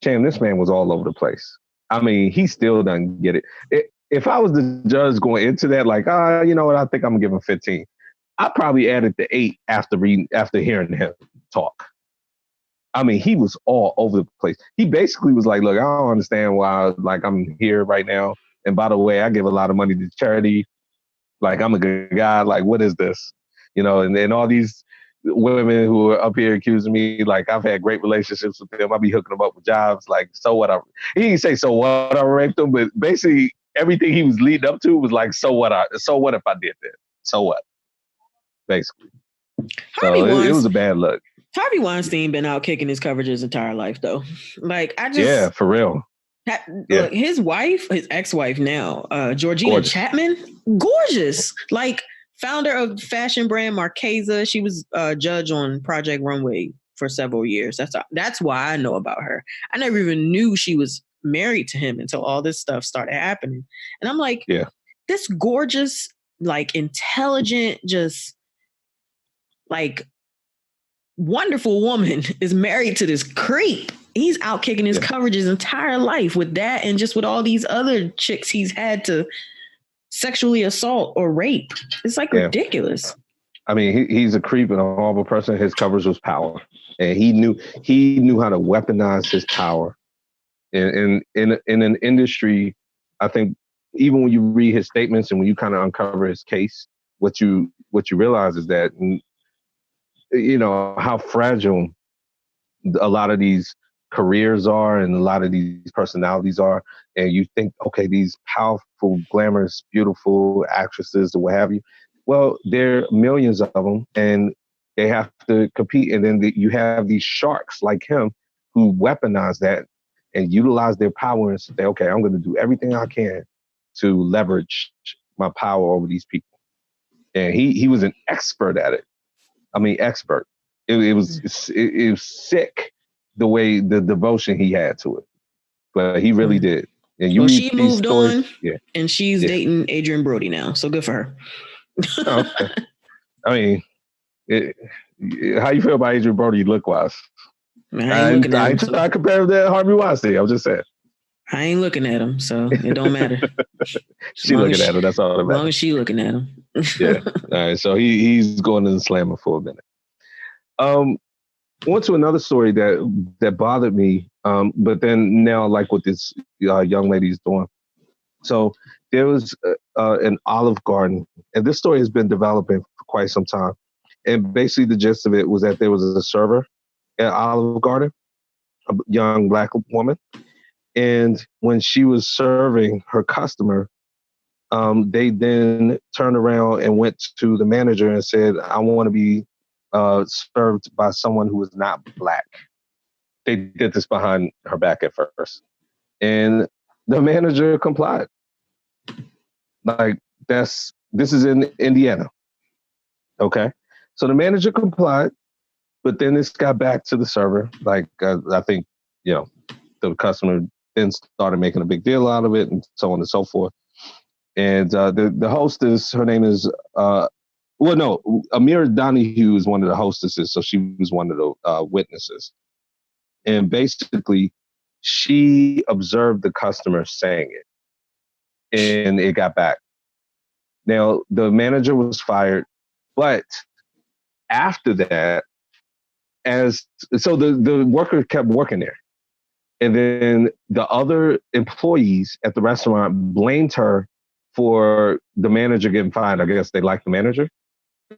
Sham, this man was all over the place. He still doesn't get it. If I was the judge going into that, like, you know what, I think I'm gonna give him 15. I probably added the 8 after hearing him talk. He was all over the place. He basically was like, look, I don't understand why, I'm here right now. And by the way, I give a lot of money to charity. Like, I'm a good guy. Like, what is this? You know, and all these women who are up here accusing me, like, I've had great relationships with them. I be hooking them up with jobs. Like, so what? He didn't say so what I raped them, but basically everything he was leading up to was like, so what if I did that? So what? Basically. So it was a bad look. Harvey Weinstein been out kicking his coverage his entire life, though. Like, yeah, for real. Look, his wife, his ex-wife now, Georgina Chapman, gorgeous. Like, founder of fashion brand Marchesa. She was a judge on Project Runway for several years. That's why I know about her. I never even knew she was married to him until all this stuff started happening. And I'm like, this gorgeous, like, intelligent, just like wonderful woman is married to this creep. He's out kicking his coverage his entire life with that, and just with all these other chicks he's had to sexually assault or rape. It's like ridiculous. I mean, he's a creep and a horrible person. His coverage was power, and he knew how to weaponize his power. In an industry, I think even when you read his statements and when you kind of uncover his case, what you realize is that, you know, how fragile a lot of these careers are and a lot of these personalities are. And you think, okay, these powerful, glamorous, beautiful actresses or what have you. Well, there are millions of them and they have to compete. And then you have these sharks like him who weaponize that and utilize their power and say, okay, I'm going to do everything I can to leverage my power over these people. And he was an expert at it. I mean, expert. It was sick the way the devotion he had to it, but he really did. And she moved on, and she's dating Adrian Brody now. So good for her. Okay. I mean, how you feel about Adrian Brody look wise? I ain't trying to compare him to Harvey Weinstein. I'm just saying. I ain't looking at him, so it don't matter. She looking at him. That's all that matters. As long as she looking at him. Yeah. All right. So he's going to the slammer for a minute. Went to another story that bothered me, but then now like what this young lady is doing. So there was an Olive Garden, and this story has been developing for quite some time. And basically the gist of it was that there was a server at Olive Garden, a young Black woman. And when she was serving her customer, they then turned around and went to the manager and said, I want to be served by someone who is not Black. They did this behind her back at first. And the manager complied. Like, this is in Indiana. Okay. So the manager complied, but then this got back to the server. Like, I think, you know, the customer then started making a big deal out of it and so on and so forth. And the hostess, her name is, Amira Donahue is one of the hostesses. So she was one of the witnesses. And basically, she observed the customer saying it. And it got back. Now, the manager was fired. But after that, the worker kept working there. And then the other employees at the restaurant blamed her for the manager getting fired. I guess they liked the manager.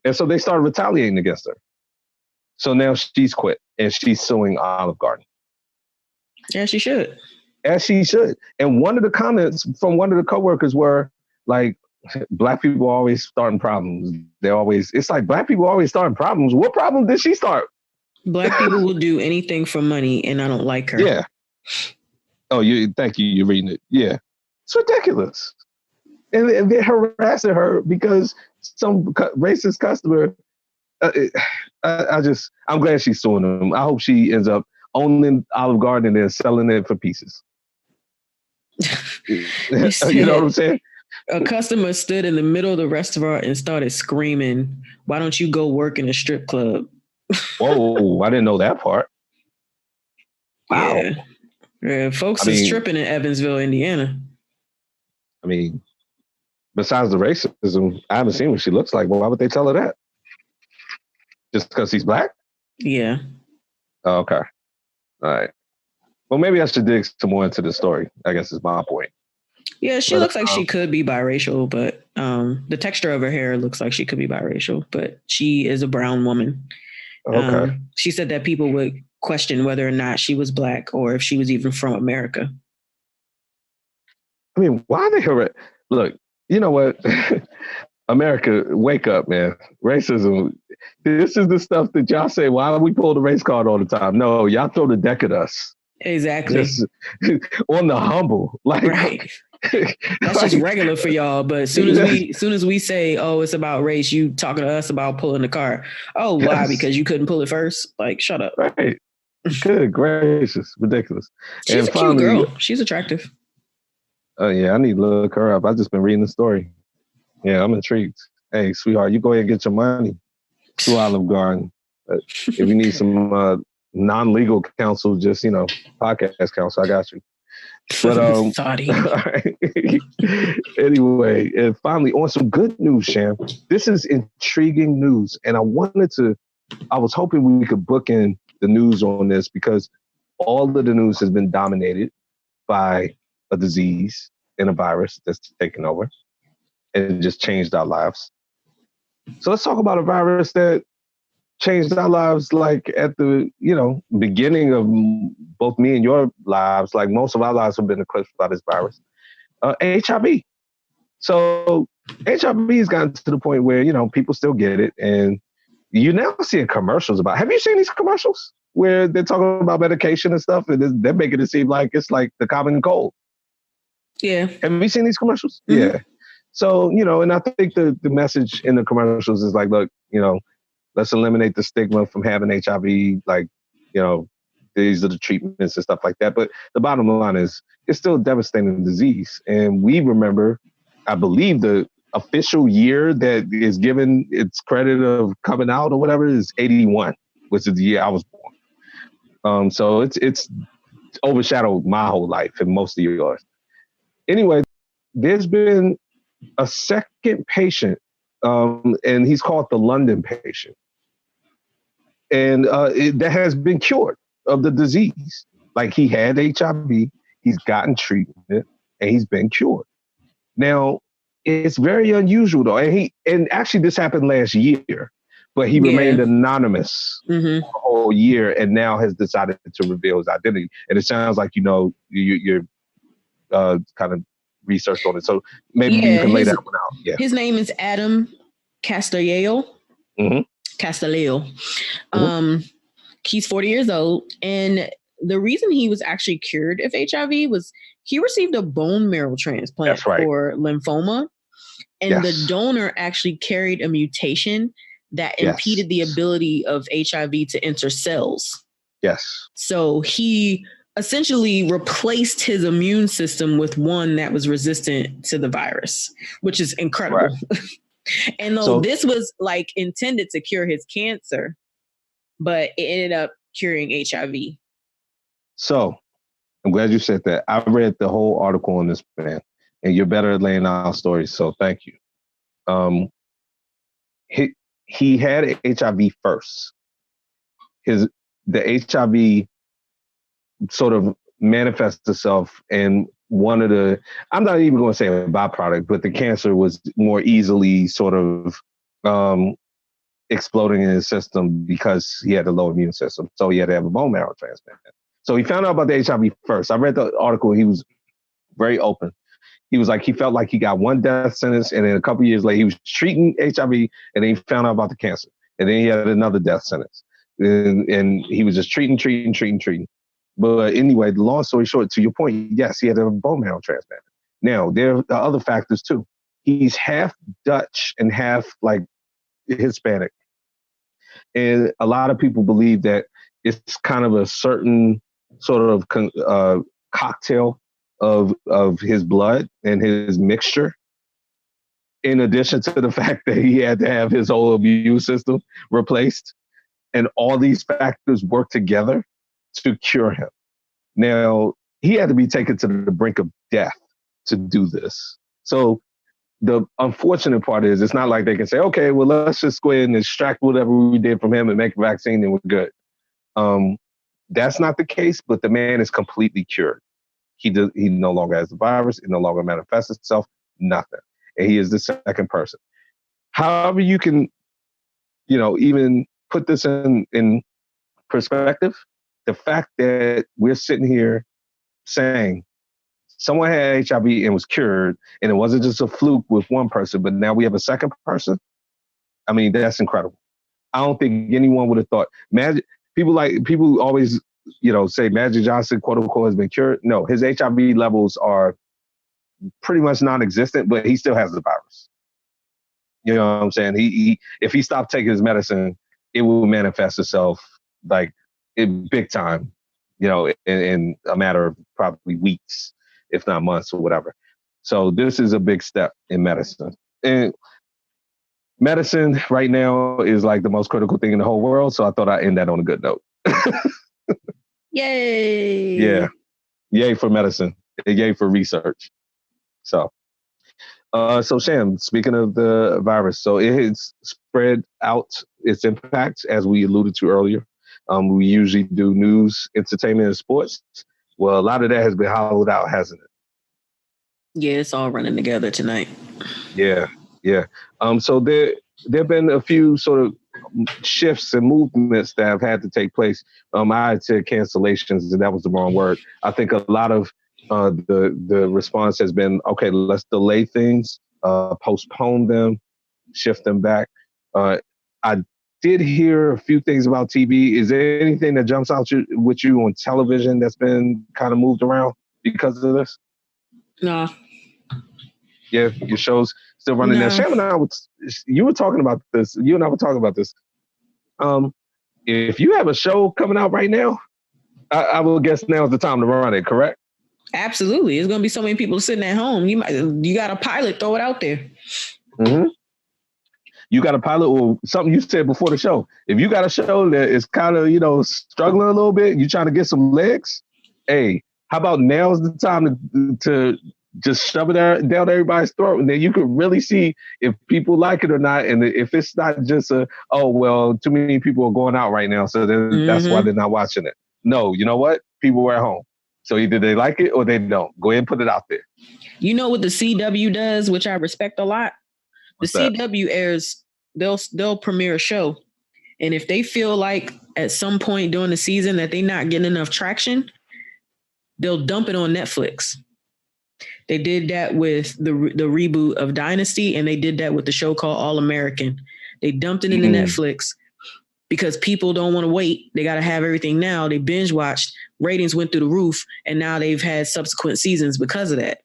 And so they started retaliating against her. So now she's quit and she's suing Olive Garden. Yeah, she should. As she should. And one of the comments from one of the coworkers were like, Black people always starting problems. It's like Black people always starting problems. What problem did she start? Black people will do anything for money and I don't like her. Yeah. Oh, thank you. You're reading it. Yeah. It's ridiculous. And they're harassing her because some racist customer. I'm glad she's suing them. I hope she ends up owning Olive Garden and then selling it for pieces. You know what I'm saying? A customer stood in the middle of the restaurant and started screaming, "Why don't you go work in a strip club?" Whoa, I didn't know that part. Wow. Yeah, folks is tripping in Evansville, Indiana. I mean, besides the racism, I haven't seen what she looks like. Well, why would they tell her that? Just because he's Black? Yeah. Oh, okay. All right. Well, maybe I should dig some more into the story, I guess is my point. Yeah, she looks like she could be biracial, but The texture of her hair looks like she could be biracial, but she is a brown woman. Okay. She said that people would question whether or not she was Black or if she was even from America. I mean, why the hell? Look, you know what? America, wake up, man. Racism. This is the stuff that y'all say, why do we pull the race card all the time? No, y'all throw the deck at us. Exactly. Just on the humble. Like, right. That's just regular for y'all. But as soon as we say, oh, it's about race, you talking to us about pulling the car. Oh, why? Yes. Because you couldn't pull it first? Like, shut up. Right. Good gracious. Ridiculous. She's a cute girl. She's attractive. Oh, yeah. I need to look her up. I've just been reading the story. Yeah, I'm intrigued. Hey, sweetheart, you go ahead and get your money to Olive Garden. If you need some non-legal counsel, just, podcast counsel, I got you. But anyway, and finally, on some good news, Sham. This is intriguing news, and I was hoping we could book in the news on this because all of the news has been dominated by a disease and a virus that's taken over and just changed our lives. So let's talk about a virus that changed our lives, like at the beginning of both me and your lives. Like most of our lives have been eclipsed by this virus, HIV. So HIV has gotten to the point where people still get it, and you're now seeing commercials about. Have you seen these commercials where they're talking about medication and stuff, and they're making it seem like it's like the common cold? Yeah. Have you seen these commercials? Mm-hmm. Yeah. So, and I think the message in the commercials is like, look, let's eliminate the stigma from having HIV. Like, these are the treatments and stuff like that. But the bottom line is it's still a devastating disease. And we remember, I believe the official year that is given its credit of coming out or whatever is 81, which is the year I was born. So it's overshadowed my whole life and most of yours. Anyway, there's been a second patient, and he's called the London patient. And that has been cured of the disease. Like he had HIV, he's gotten treatment, and he's been cured. Now, it's very unusual though. And actually this happened last year, but he remained anonymous the whole year and now has decided to reveal his identity. And it sounds like, you're kind of researched on it. So maybe you can lay that one out. Yeah. His name is Adam Castelleo. Mm-hmm. Castelleo. He's 40 years old. And the reason he was actually cured of HIV was he received a bone marrow transplant for lymphoma. And the donor actually carried a mutation that impeded the ability of HIV to enter cells. Yes. So he essentially replaced his immune system with one that was resistant to the virus, which is incredible. Right. And this was like intended to cure his cancer, but it ended up curing HIV. So I'm glad you said that. I read the whole article on this man, and you're better at laying out stories. So thank you. He had HIV first. The HIV sort of manifests itself in one of the, I'm not even going to say a byproduct, but the cancer was more easily sort of exploding in his system because he had a low immune system. So he had to have a bone marrow transplant. So he found out about the HIV first. I read the article. He was very open. He was like, he felt like he got one death sentence, and then a couple of years later, he was treating HIV, and then he found out about the cancer. And then he had another death sentence. And he was just treating. But anyway, the long story short, to your point, yes, he had a bone marrow transplant. Now, there are other factors too. He's half Dutch and half like Hispanic. And a lot of people believe that it's kind of a certain sort of cocktail of his blood and his mixture, in addition to the fact that he had to have his whole immune system replaced. And all these factors work together to cure him. Now, he had to be taken to the brink of death to do this. So the unfortunate part is it's not like they can say, okay, well, let's just go ahead and extract whatever we did from him and make a vaccine and we're good. That's not the case, but the man is completely cured. He no longer has the virus. It no longer manifests itself. Nothing. and he is the second person. However, you can, even put this in perspective. The fact that we're sitting here saying someone had HIV and was cured, and it wasn't just a fluke with one person, but now we have a second person. I mean, that's incredible. I don't think anyone would have thought. People always, say Magic Johnson, quote unquote, has been cured. No, his HIV levels are pretty much non-existent, but he still has the virus. You know what I'm saying? He if he stopped taking his medicine, it will manifest itself like in big time, in a matter of probably weeks, if not months or whatever. So this is a big step in medicine. And medicine right now is like the most critical thing in the whole world. So I thought I'd end that on a good note. Yay. Yeah. Yay for medicine. Yay for research. So Sham, speaking of the virus, so it has spread out its impact, as we alluded to earlier. We usually do news, entertainment, and sports. Well, a lot of that has been hollowed out, hasn't it? Yeah, it's all running together tonight. Yeah. So there have been a few sort of shifts and movements that have had to take place. I had said cancellations, and that was the wrong word. I think a lot of the response has been, okay, let's delay things, postpone them, shift them back. I did hear a few things about TV. Is there anything that jumps out with you on television that's been kind of moved around because of this? No. Yeah, your show's still running there. Sham and I, you were talking about this. You and I were talking about this. If you have a show coming out right now, I will guess now's the time to run it, correct? Absolutely. There's going to be so many people sitting at home. You got a pilot, throw it out there. Mm-hmm. You got a pilot or something you said before the show. If you got a show that is kind of, struggling a little bit, you trying to get some legs, hey, how about now's the time to just shove it down everybody's throat, and then you could really see if people like it or not. And if it's not just too many people are going out right now, so then that's why they're not watching it. No, you know what? People were at home. So either they like it or they don't. Go ahead and put it out there. You know what the CW does, which I respect a lot? The CW airs, they'll premiere a show. And if they feel like at some point during the season that they're not getting enough traction, they'll dump it on Netflix. They did that with the reboot of Dynasty, and they did that with the show called All American. They dumped it into Netflix because people don't want to wait. They got to have everything now. They binge watched, ratings went through the roof, and now they've had subsequent seasons because of that.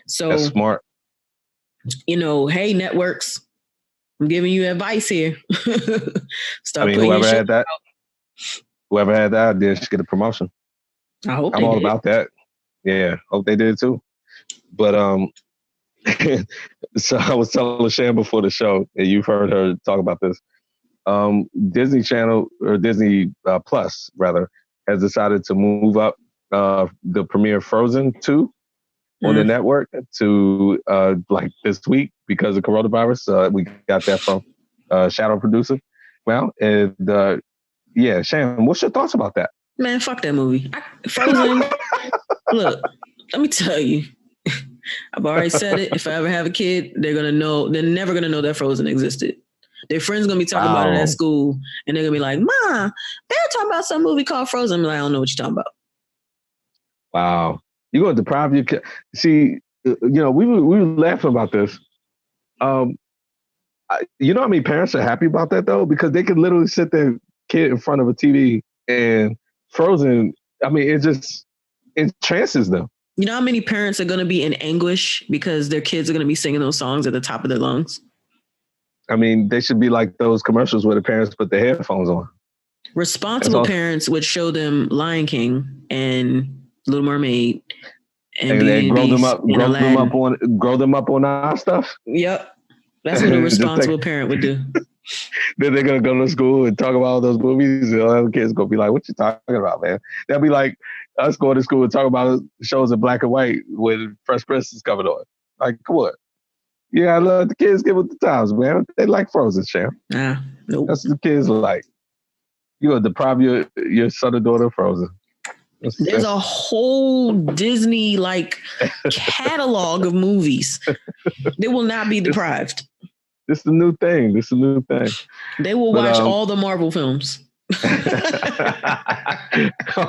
So that's smart. Hey, networks, I'm giving you advice here. Whoever had that idea should get a promotion. I'm all about that. Yeah, hope they did too. But so I was telling Sham before the show, and you've heard her talk about this. Disney Channel, or Disney Plus rather, has decided to move up the premiere Frozen 2 on the network to like this week because of coronavirus. We got that from Shadow Producer. Well, and Sham, what's your thoughts about that? Man, fuck that movie. Frozen. Look, let me tell you. I've already said it. If I ever have a kid, they're never gonna know that Frozen existed. Their friends gonna be talking about it at school, and they're gonna be like, "Ma, they're talking about some movie called Frozen." I'm like, I don't know what you're talking about. Wow, you're gonna deprive your kid. See, we were laughing about this. How many parents are happy about that though? Because they can literally sit their kid in front of a TV and Frozen. I mean, it just entrances them. You know how many parents are going to be in anguish because their kids are going to be singing those songs at the top of their lungs? I mean, they should be like those commercials where the parents put their headphones on. Responsible parents would show them Lion King and Little Mermaid and grow them up on our stuff. Yep. That's what a responsible parent would do. Then they're going to go to school and talk about all those movies, and all the kids going to be like, what you talking about, man? They'll be like us going to school and talking about shows in black and white with Fresh Prince is coming on. Like, come on. Yeah, I love the kids get with the times, man. They like Frozen, Sham. Nope. That's what the kids like. You going to deprive your son or daughter of Frozen. There's a whole Disney catalog of movies. They will not be deprived. This is the new thing. They will watch all the Marvel films.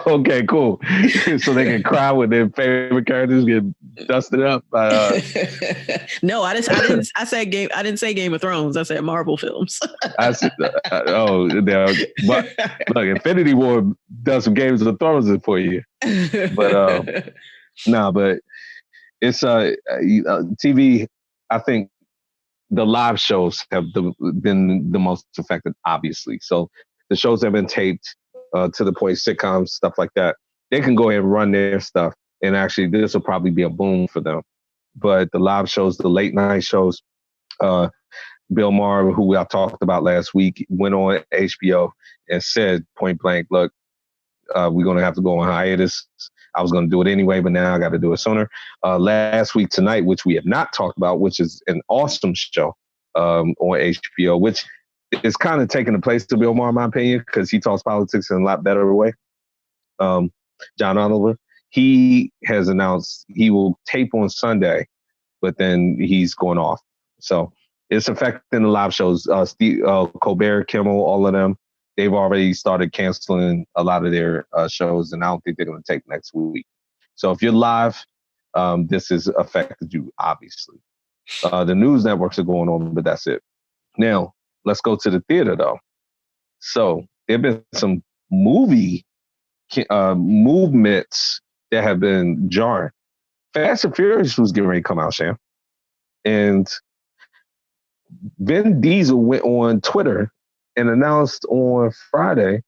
Okay, cool. So they can cry when their favorite characters get dusted up. No, I didn't say Game of Thrones. I said Marvel films. But look, Infinity War does some Games of Thrones for you. But but it's TV. I think the live shows have been the most affected, obviously. So the shows have been taped to the point, sitcoms, stuff like that. They can go ahead and run their stuff. And actually, this will probably be a boom for them. But the live shows, the late night shows, Bill Maher, who I talked about last week, went on HBO and said point blank, look, we're going to have to go on hiatus. I was going to do it anyway, but now I got to do it sooner. Last week tonight, which we have not talked about, which is an awesome show on HBO, which is kind of taking the place of Bill Maher, in my opinion, because he talks politics in a lot better way. John Oliver, he has announced he will tape on Sunday, but then he's going off. So it's affecting the live shows. Colbert, Kimmel, all of them, they've already started canceling a lot of their shows, and I don't think they're going to take next week. So if you're live, this has affected you, obviously. The news networks are going on, but that's it. Now, let's go to the theater, though. So there have been some movie movements that have been jarring. Fast and Furious was getting ready to come out, Sham. And Vin Diesel went on Twitter and announced on Friday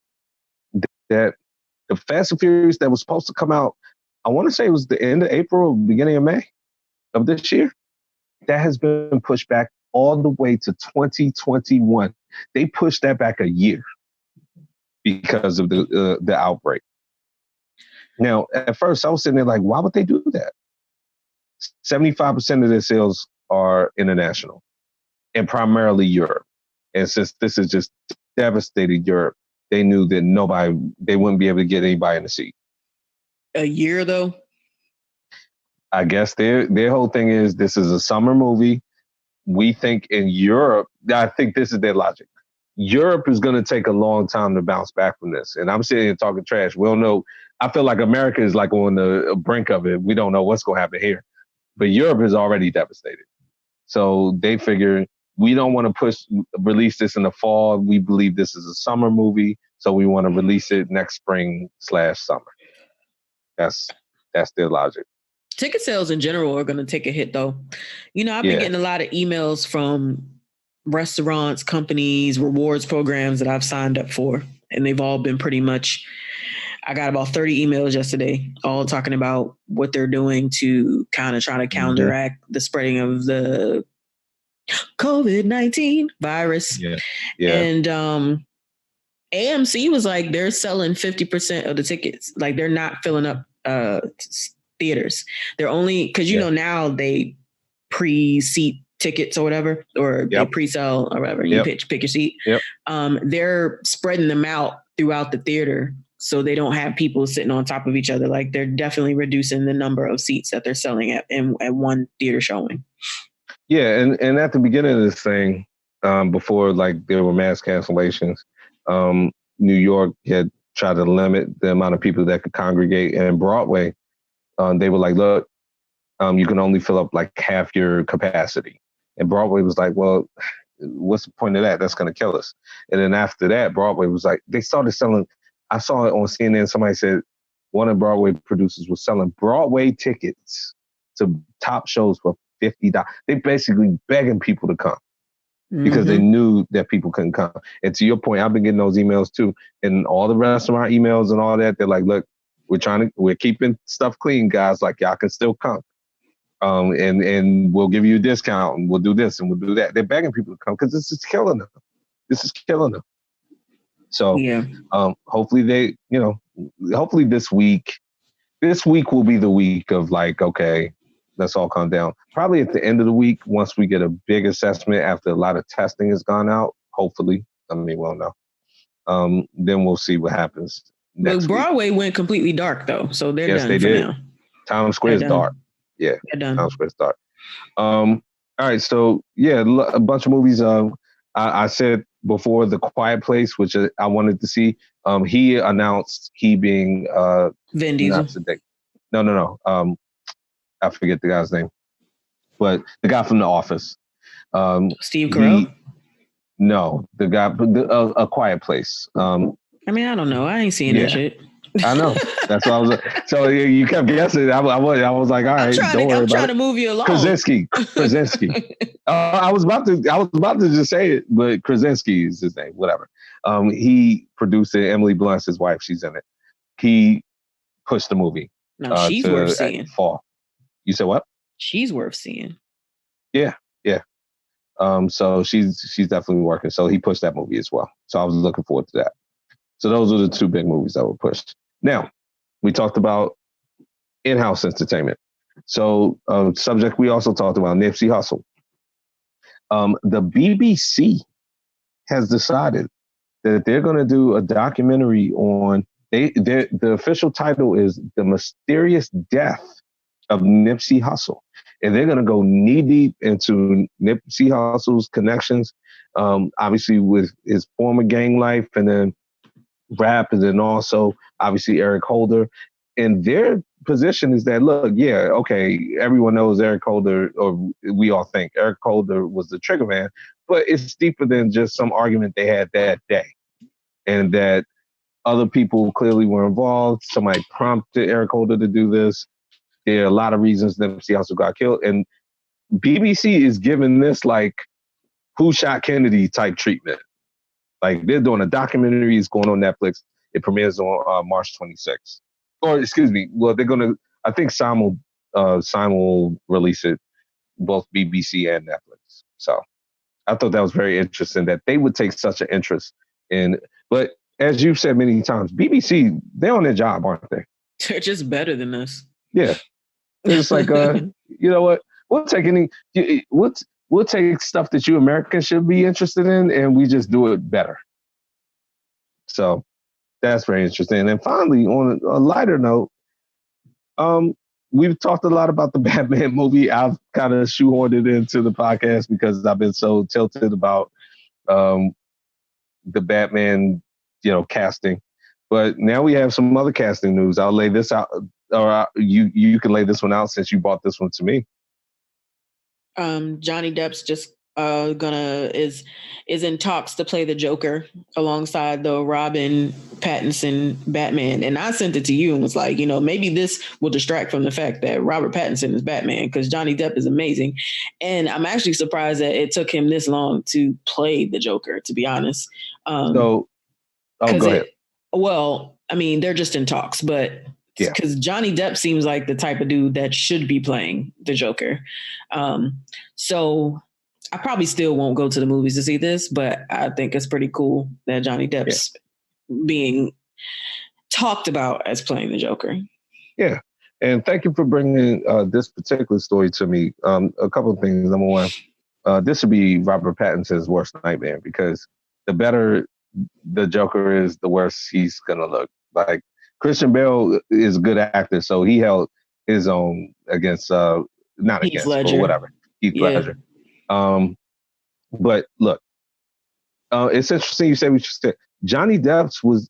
that the Fast and Furious that was supposed to come out, I want to say it was the end of April, beginning of May of this year, that has been pushed back all the way to 2021. They pushed that back a year because of the outbreak. Now, at first, I was sitting there like, why would they do that? 75% of their sales are international and primarily Europe. And since this has just devastated Europe, they knew that they wouldn't be able to get anybody in the seat. A year, though? I guess their whole thing is this is a summer movie. We think in Europe, I think this is their logic. Europe is going to take a long time to bounce back from this. And I'm sitting here talking trash. We don't know. I feel like America is like on the brink of it. We don't know what's going to happen here. But Europe is already devastated. So they figure we don't want to release this in the fall. We believe this is a summer movie. So we want to release it next spring/summer. That's their logic. Ticket sales in general are going to take a hit, though. You know, I've been getting a lot of emails from restaurants, companies, rewards programs that I've signed up for. And they've all been pretty much, I got about 30 emails yesterday, all talking about what they're doing to kind of try to counteract the spreading of the COVID-19 virus. Yeah. And AMC was like, they're selling 50% of the tickets. Like, they're not filling up theaters. They're only, because you know now they pre-seat tickets or whatever, or they pre-sell or whatever. You pick your seat. They're spreading them out throughout the theater so they don't have people sitting on top of each other. Like, they're definitely reducing the number of seats that they're selling at one theater showing. Yeah, and at the beginning of this thing, before like there were mass cancellations, New York had tried to limit the amount of people that could congregate, and Broadway, they were like, look, you can only fill up like half your capacity. And Broadway was like, well, what's the point of that? That's going to kill us. And then after that, Broadway was like, they started selling, I saw it on CNN, somebody said one of Broadway producers was selling Broadway tickets to top shows for $50. They basically begging people to come because they knew that people couldn't come. And to your point, I've been getting those emails too. And all the restaurant emails and all that, they're like, look, we're keeping stuff clean, guys. Like, y'all can still come. And we'll give you a discount, and we'll do this and we'll do that. They're begging people to come because this is killing them. So hopefully hopefully this week will be the week of like, okay, let's all calm down. Probably at the end of the week, once we get a big assessment after a lot of testing has gone out, hopefully, I mean, we'll know. Then we'll see what happens. next But Broadway went completely dark though, so they're done for now. Times Square is dark. Yeah, they're done. Times Square is dark. All right, so yeah, a bunch of movies. I said before, The Quiet Place, which I wanted to see. He announced he being Vin Diesel. No. I forget the guy's name, but the guy from The Office. Steve Carell. No, the guy, A Quiet Place. I mean, I don't know. I ain't seeing that shit. I know. That's what I was. So you kept guessing. I was like, all right, don't worry about it. I'm trying to move you along. Krasinski. I was about to just say it, but Krasinski is his name. Whatever. He produced it. Emily Blunt's his wife. She's in it. He pushed the movie. No, she's worth seeing. Fall. You said what? She's worth seeing. Yeah. So she's definitely working. So he pushed that movie as well. So I was looking forward to that. So those are the two big movies that were pushed. Now, we talked about in-house entertainment. So subject we also talked about, Nipsey Hussle. The BBC has decided that they're going to do a documentary on, the official title is The Mysterious Death of Nipsey Hussle. And they're going to go knee-deep into Nipsey Hussle's connections, obviously with his former gang life, and then rap, and then also obviously Eric Holder. And their position is that, look, yeah, okay, everyone knows Eric Holder, or we all think Eric Holder was the trigger man, but it's deeper than just some argument they had that day, and that other people clearly were involved. Somebody prompted Eric Holder to do this. There are a lot of reasons Nipsey Hussle got killed, and BBC is giving this like Who Shot Kennedy type treatment. Like, they're doing a documentary. It's going on Netflix. It premieres on March 26th. Or, excuse me. Well, they're going to, I think Simon will release it, both BBC and Netflix. So I thought that was very interesting that they would take such an interest in. But as you've said many times, BBC, they're on their job, aren't they? They're just better than us. Yeah. It's like, you know what? We'll take stuff that you Americans should be interested in, and we just do it better. So that's very interesting. And finally, on a lighter note, we've talked a lot about the Batman movie. I've kind of shoehorned it into the podcast because I've been so tilted about the Batman, casting. But now we have some other casting news. I'll lay this out, or you can lay this one out since you brought this one to me. Johnny Depp's just is in talks to play the Joker alongside the Robin Pattinson Batman. And I sent it to you and was like, maybe this will distract from the fact that Robert Pattinson is Batman, because Johnny Depp is amazing. And I'm actually surprised that it took him this long to play the Joker, to be honest. Go ahead. Well, I mean, they're just in talks, but because Johnny Depp seems like the type of dude that should be playing the Joker. So I probably still won't go to the movies to see this, but I think it's pretty cool that Johnny Depp's being talked about as playing the Joker. Yeah. And thank you for bringing this particular story to me. A couple of things. Number one, this would be Robert Pattinson's worst nightmare, because the better the Joker is, the worse he's going to look. Like, Christian Bale is a good actor, so he held his own against, but whatever, Heath Ledger. But look, it's interesting you say what you said. Johnny Depp's was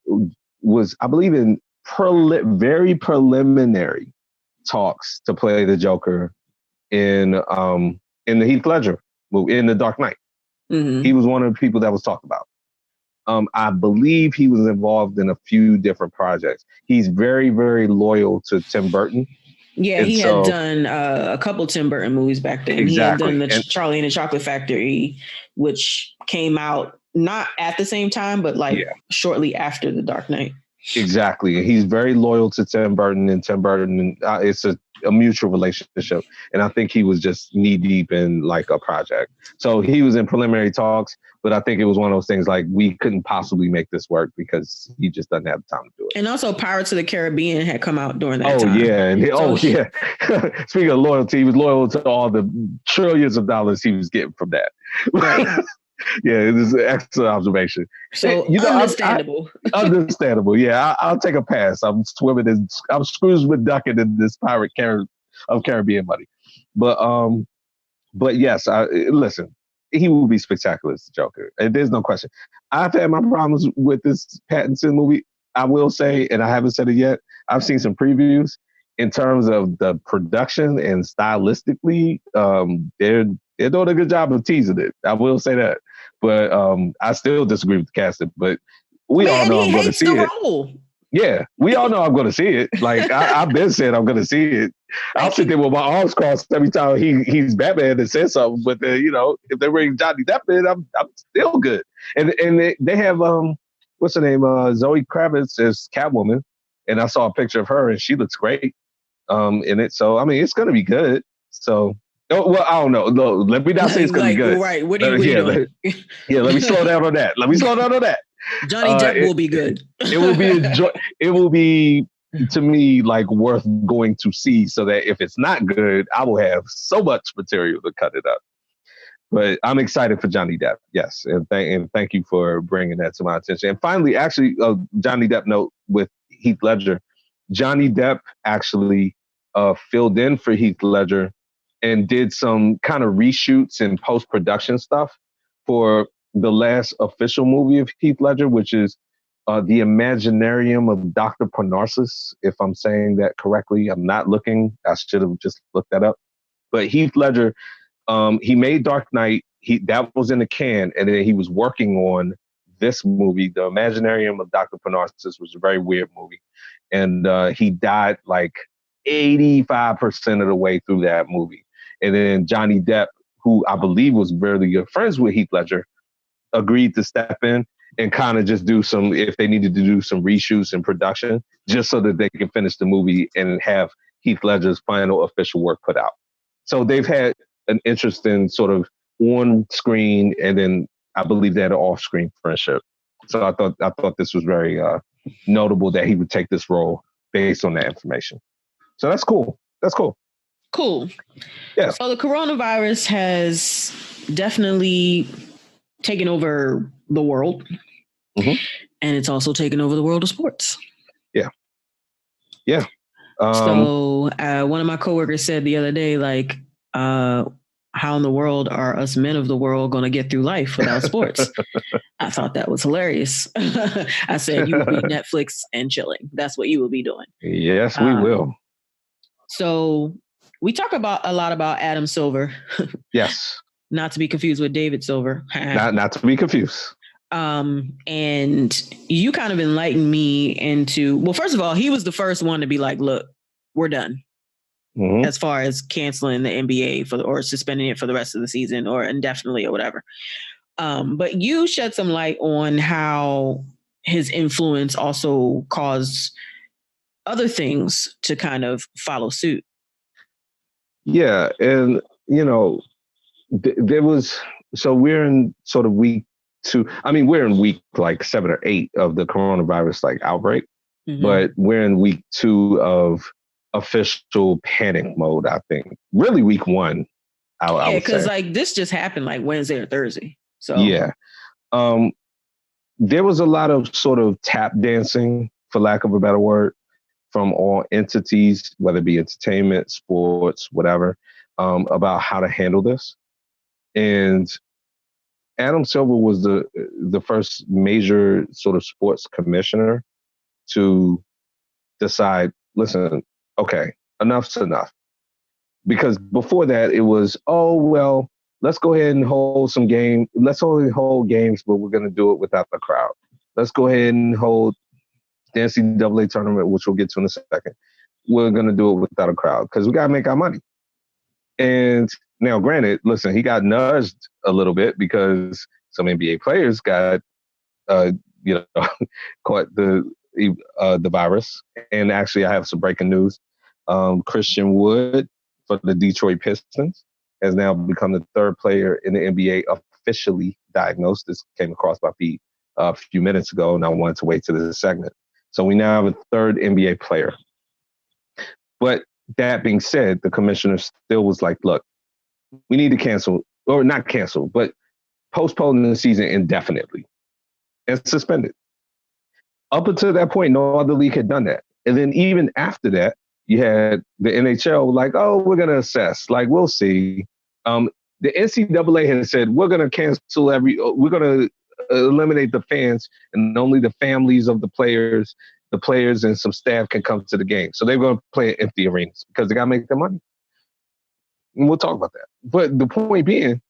I believe in very preliminary talks to play the Joker in the Heath Ledger movie, in The Dark Knight. Mm-hmm. He was one of the people that was talked about. I believe he was involved in a few different projects. He's very, very loyal to Tim Burton. Yeah, and he had done a couple Tim Burton movies back then. Exactly. He had done Charlie and the Chocolate Factory, which came out not at the same time, but shortly after The Dark Knight. Exactly. He's very loyal to Tim Burton, and Tim Burton, it's a mutual relationship. And I think he was just knee deep in like a project. So he was in preliminary talks, but I think it was one of those things like, we couldn't possibly make this work because he just doesn't have the time to do it. And also Pirates of the Caribbean had come out during that time. Yeah. Speaking of loyalty, he was loyal to all the trillions of dollars he was getting from that. Right. Yeah, it is an excellent observation. So You know, understandable. Understandable. Yeah, I'll take a pass. I'm Scrooge McDuckin in this of Caribbean money. But yes, listen, he will be spectacular as the Joker. And there's no question. I've had my problems with this Pattinson movie. I will say, and I haven't said it yet, I've seen some previews in terms of the production and stylistically. They're doing a good job of teasing it. I will say that. But I still disagree with the casting. But we all know I'm going to see it. Role. Yeah, we all know I'm going to see it. Like I've been saying, I'm going to see it. I'll sit there with my arms crossed every time he's Batman and says something. But if they bring Johnny Depp in, I'm still good. And they have what's her name? Zoe Kravitz as Catwoman, and I saw a picture of her, and she looks great in it. So I mean, it's going to be good. So. Oh, well, I don't know. No, let me not say it's going to be good. Right. What are you doing? Let me slow down on that. Johnny Depp will be good. It will be to me like worth going to see, so that if it's not good, I will have so much material to cut it up. But I'm excited for Johnny Depp. Yes, and thank you for bringing that to my attention. And finally, actually, Johnny Depp note with Heath Ledger. Johnny Depp actually filled in for Heath Ledger and did some kind of reshoots and post-production stuff for the last official movie of Heath Ledger, which is The Imaginarium of Dr. Parnassus, if I'm saying that correctly. I'm not looking. I should have just looked that up. But Heath Ledger, he made Dark Knight. That was in the can, and then he was working on this movie, The Imaginarium of Dr. Parnassus, was a very weird movie. And he died like 85% of the way through that movie. And then Johnny Depp, who I believe was really good friends with Heath Ledger, agreed to step in and kind of just do some, if they needed to do some reshoots and production, just so that they can finish the movie and have Heath Ledger's final official work put out. So they've had an interesting sort of on-screen, and then I believe they had an off-screen friendship. So I thought this was very notable that he would take this role based on that information. So that's cool. Cool. Yeah. So the coronavirus has definitely taken over the world, and it's also taken over the world of sports. Yeah. So one of my coworkers said the other day, like, how in the world are us men of the world going to get through life without sports? I thought that was hilarious. I said, you will be Netflix and chilling. That's what you will be doing. Yes, we will. So we talk a lot about Adam Silver. Yes. Not to be confused with David Silver. not to be confused. And you kind of enlightened me into, well, first of all, he was the first one to be like, look, we're done. As far as canceling the NBA or suspending it for the rest of the season or indefinitely or whatever. But you shed some light on how his influence also caused other things to kind of follow suit. Yeah. And, there was, so we're in sort of week 2. I mean, we're in week like 7 or 8 of the coronavirus like outbreak, but we're in week 2 of official panic mode, I think. Really week 1. Yeah, because like this just happened like Wednesday or Thursday. So yeah. There was a lot of sort of tap dancing, for lack of a better word, from all entities, whether it be entertainment, sports, whatever, about how to handle this. And Adam Silver was the first major sort of sports commissioner to decide, listen, okay, enough's enough. Because before that, it was, let's go ahead and hold some games. Let's only hold games, but we're going to do it without the crowd. Let's go ahead and hold the NCAA tournament, which we'll get to in a second. We're going to do it without a crowd because we got to make our money. And now, granted, listen, he got nudged a little bit because some NBA players got, caught the virus. And actually, I have some breaking news. Christian Wood for the Detroit Pistons has now become the 3rd player in the NBA officially diagnosed. This came across my feed a few minutes ago, and I wanted to wait to this segment. So we now have a 3rd NBA player. But that being said, the commissioner still was like, look, we need to cancel, or not cancel, but postponing the season indefinitely and suspended. Up until that point, no other league had done that. And then even after that, you had the NHL like, oh, we're going to assess. Like, we'll see. The NCAA has said, we're going to cancel we're going to eliminate the fans and only the families of the players and some staff can come to the game. So they're going to play in empty arenas because they got to make their money. And we'll talk about that. But the point being,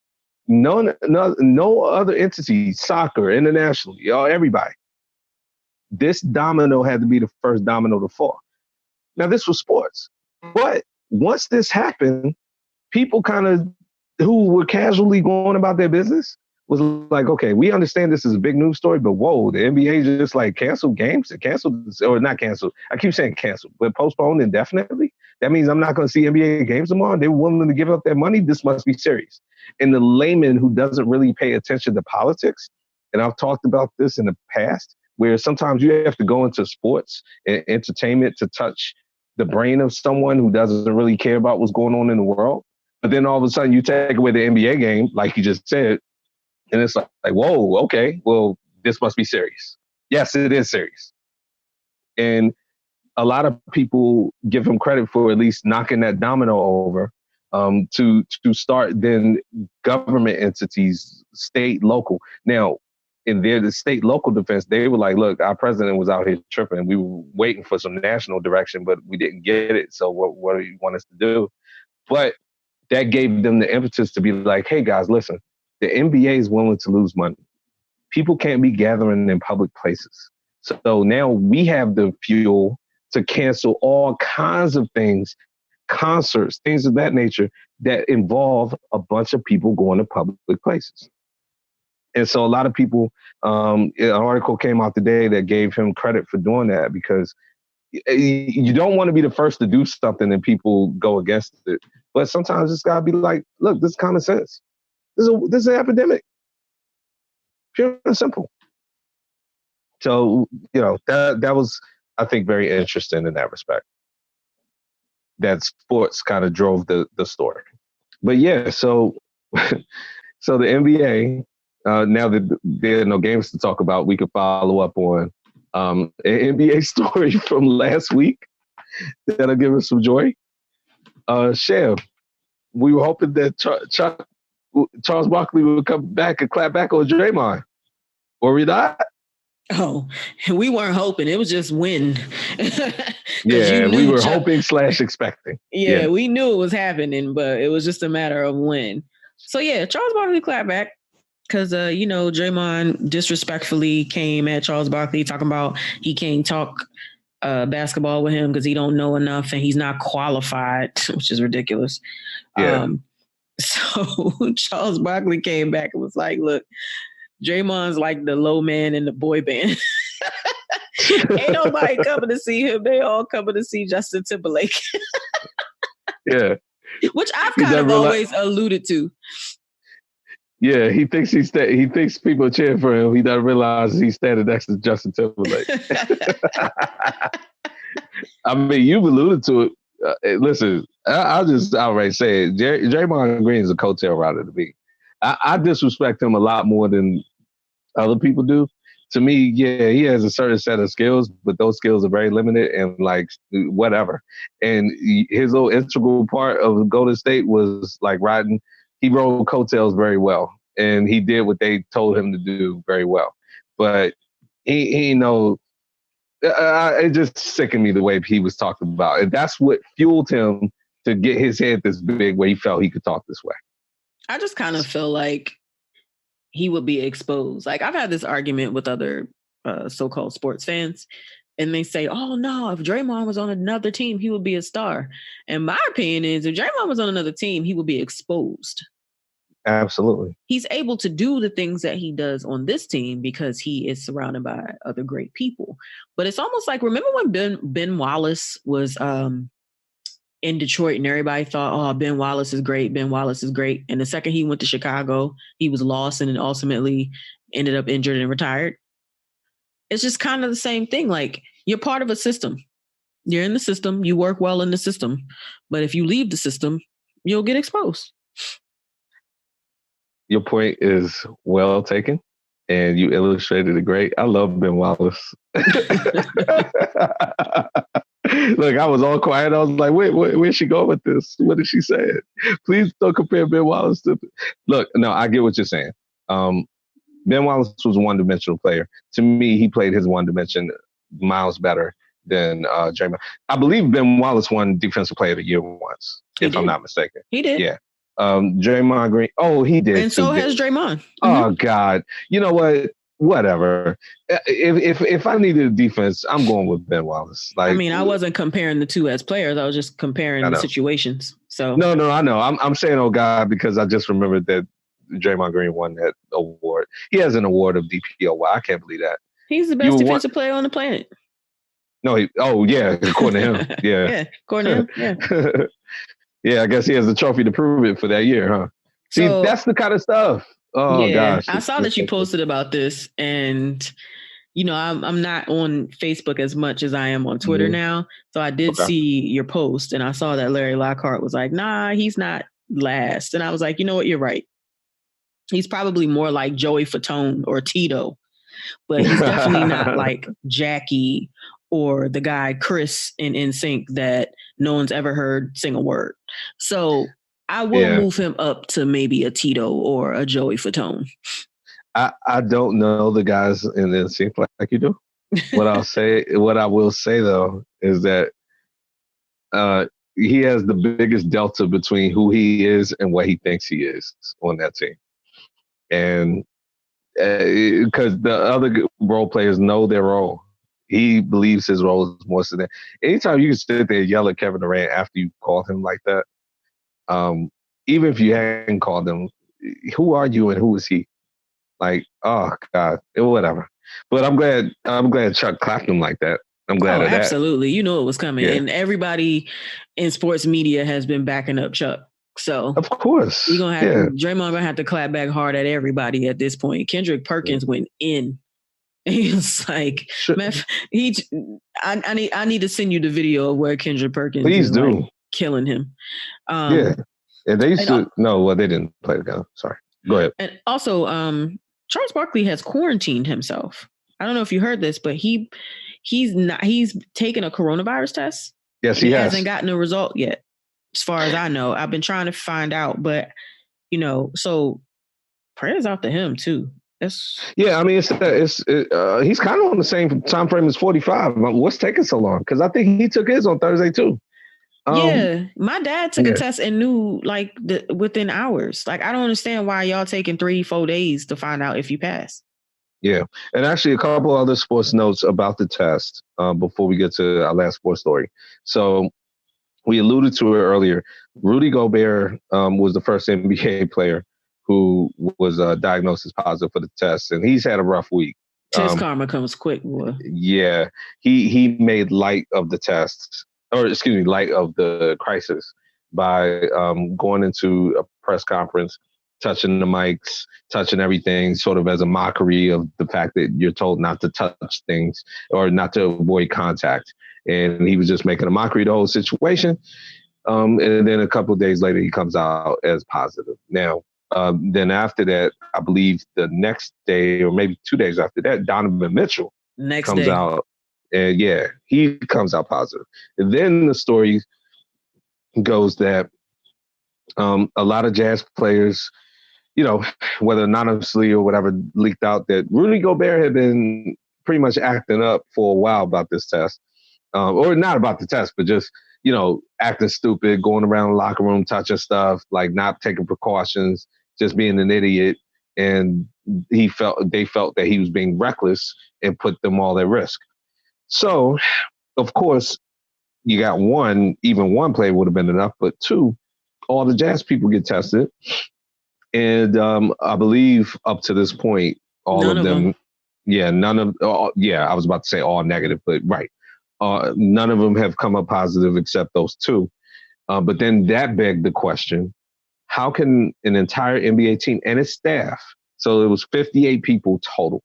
no other entity, soccer, internationally, everybody, this domino had to be the first domino to fall. Now, this was sports. But once this happened, people kind of who were casually going about their business was like, okay, we understand this is a big news story, but whoa, the NBA just like canceled games and canceled, or not canceled. I keep saying canceled, but postponed indefinitely. That means I'm not going to see NBA games tomorrow. They're willing to give up their money. This must be serious. And the layman who doesn't really pay attention to politics, and I've talked about this in the past, where sometimes you have to go into sports and entertainment to touch the brain of someone who doesn't really care about what's going on in the world. But then all of a sudden you take away the NBA game, like you just said, and it's like, whoa, okay, well, this must be serious. Yes, it is serious. And a lot of people give him credit for at least knocking that domino over to start then government entities, state, local. Now, in the state local defense, they were like, look, our president was out here tripping. We were waiting for some national direction, but we didn't get it. So what do you want us to do? But that gave them the impetus to be like, hey, guys, listen, the NBA is willing to lose money. People can't be gathering in public places. So now we have the fuel to cancel all kinds of things, concerts, things of that nature that involve a bunch of people going to public places. And so a lot of people, an article came out today that gave him credit for doing that because you don't want to be the first to do something and people go against it. But sometimes it's got to be like, look, this is common sense. This is an epidemic. Pure and simple. So, that was, I think, very interesting in that respect. That sports kind of drove the story. But yeah, so the NBA, now that there are no games to talk about, we could follow up on an NBA story from last week that'll give us some joy. Sham, we were hoping that Charles Barkley would come back and clap back on Draymond. Were we not? Oh, we weren't hoping. It was just when. Yeah, we were hoping / expecting. Yeah, we knew it was happening, but it was just a matter of when. So yeah, Charles Barkley clapped back because, Draymond disrespectfully came at Charles Barkley talking about he can't talk basketball with him because he don't know enough and he's not qualified, which is ridiculous. Yeah. So Charles Barkley came back and was like, look, Draymond's like the low man in the boy band. Ain't nobody coming to see him. They all coming to see Justin Timberlake. Yeah. Which I've kind of always alluded to. Yeah, he thinks people are cheering for him. He doesn't realize he's standing next to Justin Timberlake. I mean, you've alluded to it. Listen, I'll just outright say it. Draymond Green is a coattail rider to me. I disrespect him a lot more than other people do. To me, yeah, he has a certain set of skills, but those skills are very limited and like whatever. And his little integral part of Golden State was like riding. He rode coattails very well, and he did what they told him to do very well. But he it just sickened me the way he was talking about, and that's what fueled him to get his head this big, where he felt he could talk this way. I just kind of feel like he would be exposed. Like I've had this argument with other so-called sports fans, and they say, oh no, if Draymond was on another team, he would be a star. And my opinion is if Draymond was on another team, he would be exposed. Absolutely. He's able to do the things that he does on this team because he is surrounded by other great people. But it's almost like, remember when Ben Wallace was in Detroit and everybody thought, oh, Ben Wallace is great. Ben Wallace is great. And the second he went to Chicago, he was lost and then ultimately ended up injured and retired. It's just kind of the same thing. Like you're part of a system. You're in the system. You work well in the system. But if you leave the system, you'll get exposed. your point is well taken, and you illustrated it great. I love Ben Wallace. Look, I was all quiet. I was like, wait, where's she going with this? What did she say? Please don't compare Ben Wallace to. Look, no, I get what you're saying. Ben Wallace was a one-dimensional player. To me, he played his one dimension miles better than Draymond. I believe Ben Wallace won Defensive Player of the Year once, if I'm not mistaken. He did. Yeah. Draymond Green. Oh, he did. And too. so has Draymond. Mm-hmm. Oh God. You know what? Whatever. If I needed a defense, I'm going with Ben Wallace. Like, I mean, I wasn't comparing the two as players. I was just comparing the situations. So no, I know. I'm saying oh God because I just remembered that Draymond Green won that award. He has an award of DPOY. I can't believe that. He's the best defensive player on the planet. No, according to him. Yeah. Yeah, according to him. Yeah. Yeah, I guess he has the trophy to prove it for that year, huh? See, that's the kind of stuff. Oh gosh. I saw that you posted about this, and I'm not on Facebook as much as I am on Twitter now. So I did see your post, and I saw that Larry Lockhart was like, nah, he's not last. And I was like, you know what, you're right. He's probably more like Joey Fatone or Tito, but he's definitely not like Jackie or the guy Chris in NSYNC that no one's ever heard sing a word. So I will move him up to maybe a Tito or a Joey Fatone. I don't know the guys in NSYNC like you do. What I will say though is that he has the biggest delta between who he is and what he thinks he is on that team. And because the other role players know their role. He believes his role is more than that. Anytime you can sit there and yell at Kevin Durant after you called him like that, even if you hadn't called him, who are you and who is he? Like, oh God, whatever. But I'm glad Chuck clapped him like that. I'm glad of that. Absolutely. You know it was coming. Yeah. And everybody in sports media has been backing up Chuck. So of course, you're gonna have Draymond gonna have to clap back hard at everybody at this point. Kendrick Perkins went in. He was like, I need to send you the video of where Kendrick Perkins is like killing him. And they used to they didn't play together. Sorry. Go ahead. And also, Charles Barkley has quarantined himself. I don't know if you heard this, but he's taken a coronavirus test. Yes, he hasn't gotten a result yet. As far as I know, I've been trying to find out, but so prayers out to him too. I mean, he's kind of on the same time frame as 45. What's taking so long? Because I think he took his on Thursday too. My dad took a test and knew like within hours. Like, I don't understand why y'all taking 3-4 days to find out if you pass. Yeah, and actually a couple other sports notes about the test before we get to our last sports story. So we alluded to it earlier. Rudy Gobert was the first NBA player who was diagnosed as positive for the test, and he's had a rough week. Test karma comes quick, boy. Yeah, he made light of the test, light of the crisis by going into a press conference, touching the mics, touching everything, sort of as a mockery of the fact that you're told not to touch things or not to avoid contact. And he was just making a mockery of the whole situation. And then a couple of days later, he comes out as positive. Now, then after that, I believe the next day or maybe 2 days after that, Donovan Mitchell comes out. And he comes out positive. And then the story goes that a lot of Jazz players, whether anonymously or whatever, leaked out that Rudy Gobert had been pretty much acting up for a while about this test. Or not about the test, but just, acting stupid, going around the locker room, touching stuff, like not taking precautions, just being an idiot. And they felt that he was being reckless and put them all at risk. So, of course, you got one player would have been enough, but two, all the Jazz people get tested. And I believe up to this point, none of them. I was about to say all negative, but right. None of them have come up positive except those two. But then that begged the question, how can an entire NBA team and its staff, so it was 58 people total,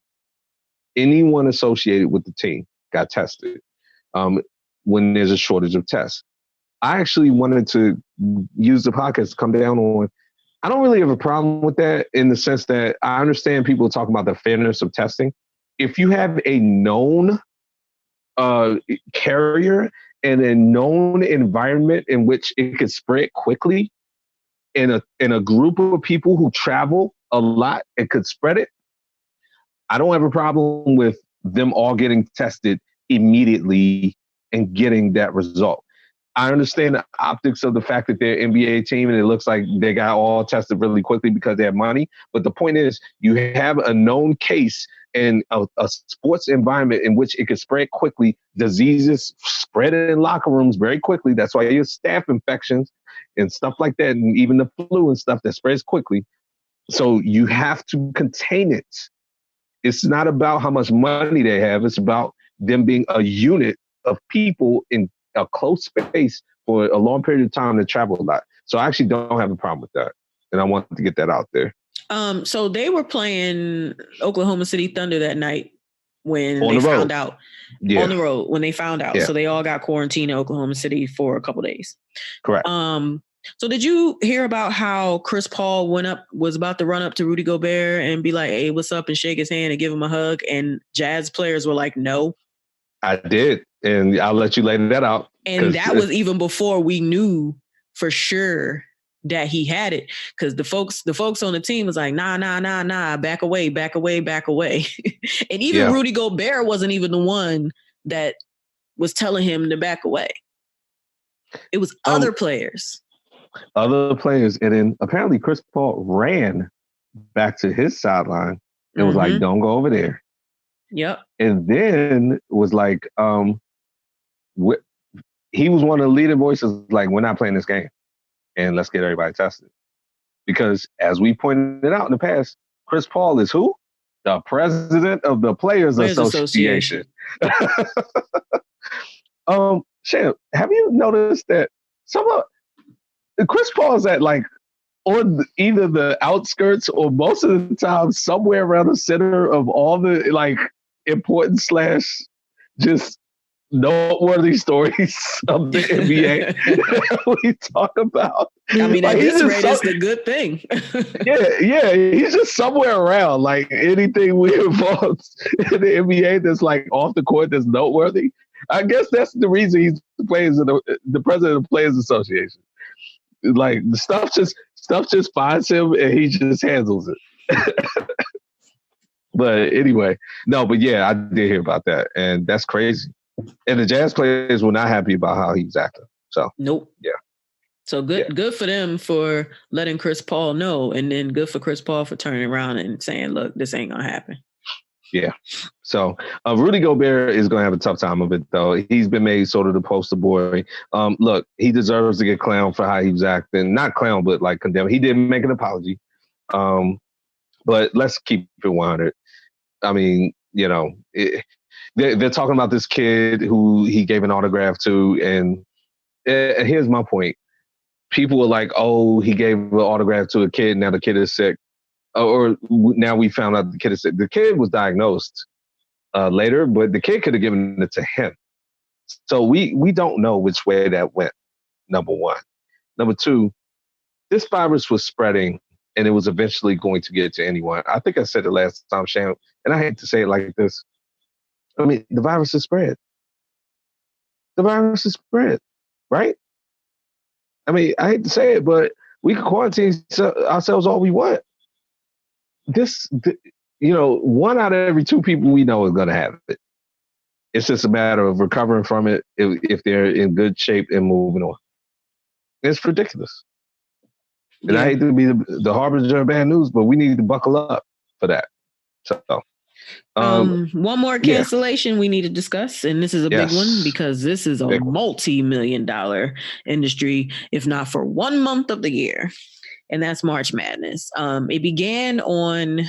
anyone associated with the team got tested when there's a shortage of tests? I actually wanted to use the podcast to come down on I don't really have a problem with that in the sense that I understand people talking about the fairness of testing. If you have a known carrier and a known environment in which it could spread quickly in a group of people who travel a lot and could spread it, I don't have a problem with them all getting tested immediately and getting that result. I understand the optics of the fact that they're an NBA team and it looks like they got all tested really quickly because they have money. But the point is, you have a known case in a sports environment in which it could spread quickly. Diseases spread in locker rooms very quickly. That's why you have staph infections and stuff like that, and even the flu and stuff that spreads quickly. So you have to contain it. It's not about how much money they have. It's about them being a unit of people in a close space for a long period of time to travel a lot. So I actually don't have a problem with that. And I want to get that out there. So they were playing Oklahoma City Thunder that night when they found out. Yeah. On the road when they found out. Yeah. So they all got quarantined in Oklahoma City for a couple of days. Correct. So did you hear about how Chris Paul was about to run up to Rudy Gobert and be like, hey, what's up, and shake his hand and give him a hug? And Jazz players were like, no. I did. And I'll let you lay that out. And that was even before we knew for sure that he had it. Because the folks on the team was like, nah, back away. And even Rudy Gobert wasn't even the one that was telling him to back away. It was other players. And then apparently Chris Paul ran back to his sideline and was like, don't go over there. Yep. And then was like, he was one of the leading voices, like, we're not playing this game and let's get everybody tested. Because as we pointed out in the past, Chris Paul is who? The president of the Players Association. Shan, have you noticed that Chris Paul is at like on either the outskirts or most of the time somewhere around the center of all the like important / just noteworthy stories of the NBA we talk about. I mean, at this rate, it's the good thing. yeah, he's just somewhere around. Like anything we involved in the NBA that's like off the court that's noteworthy. I guess that's the reason he's the president of the Players Association. Like the stuff just finds him and he just handles it. But anyway, but yeah, I did hear about that, and that's crazy. And the Jazz players were not happy about how he was acting. So nope. Yeah. So good for them for letting Chris Paul know, and then good for Chris Paul for turning around and saying, "Look, this ain't gonna happen." Yeah. So Rudy Gobert is going to have a tough time of it, though. He's been made sort of the poster boy. Look, he deserves to get clowned for how he was acting. Not clown, but like condemned. He didn't make an apology. But let's keep it 100. I mean, they're talking about this kid who he gave an autograph to. And here's my point. People were like, oh, he gave an autograph to a kid. Now the kid is sick. Or now we found out the kid is sick. The kid was diagnosed later, but the kid could have given it to him. So we don't know which way that went, number one. Number two, this virus was spreading and it was eventually going to get to anyone. I think I said it last time, Shan, and I hate to say it like this. I mean, the virus is spread. The virus is spread, right? I mean, I hate to say it, but we can quarantine ourselves all we want. One out of every two people we know is going to have it. It's just a matter of recovering from it if they're in good shape and moving on. It's ridiculous. Yeah. And I hate to be the harbinger of bad news, but we need to buckle up for that. So, one more cancellation we need to discuss, and this is a big one because this is a multi-million-dollar industry, if not for 1 month of the year, and that's March Madness. It began on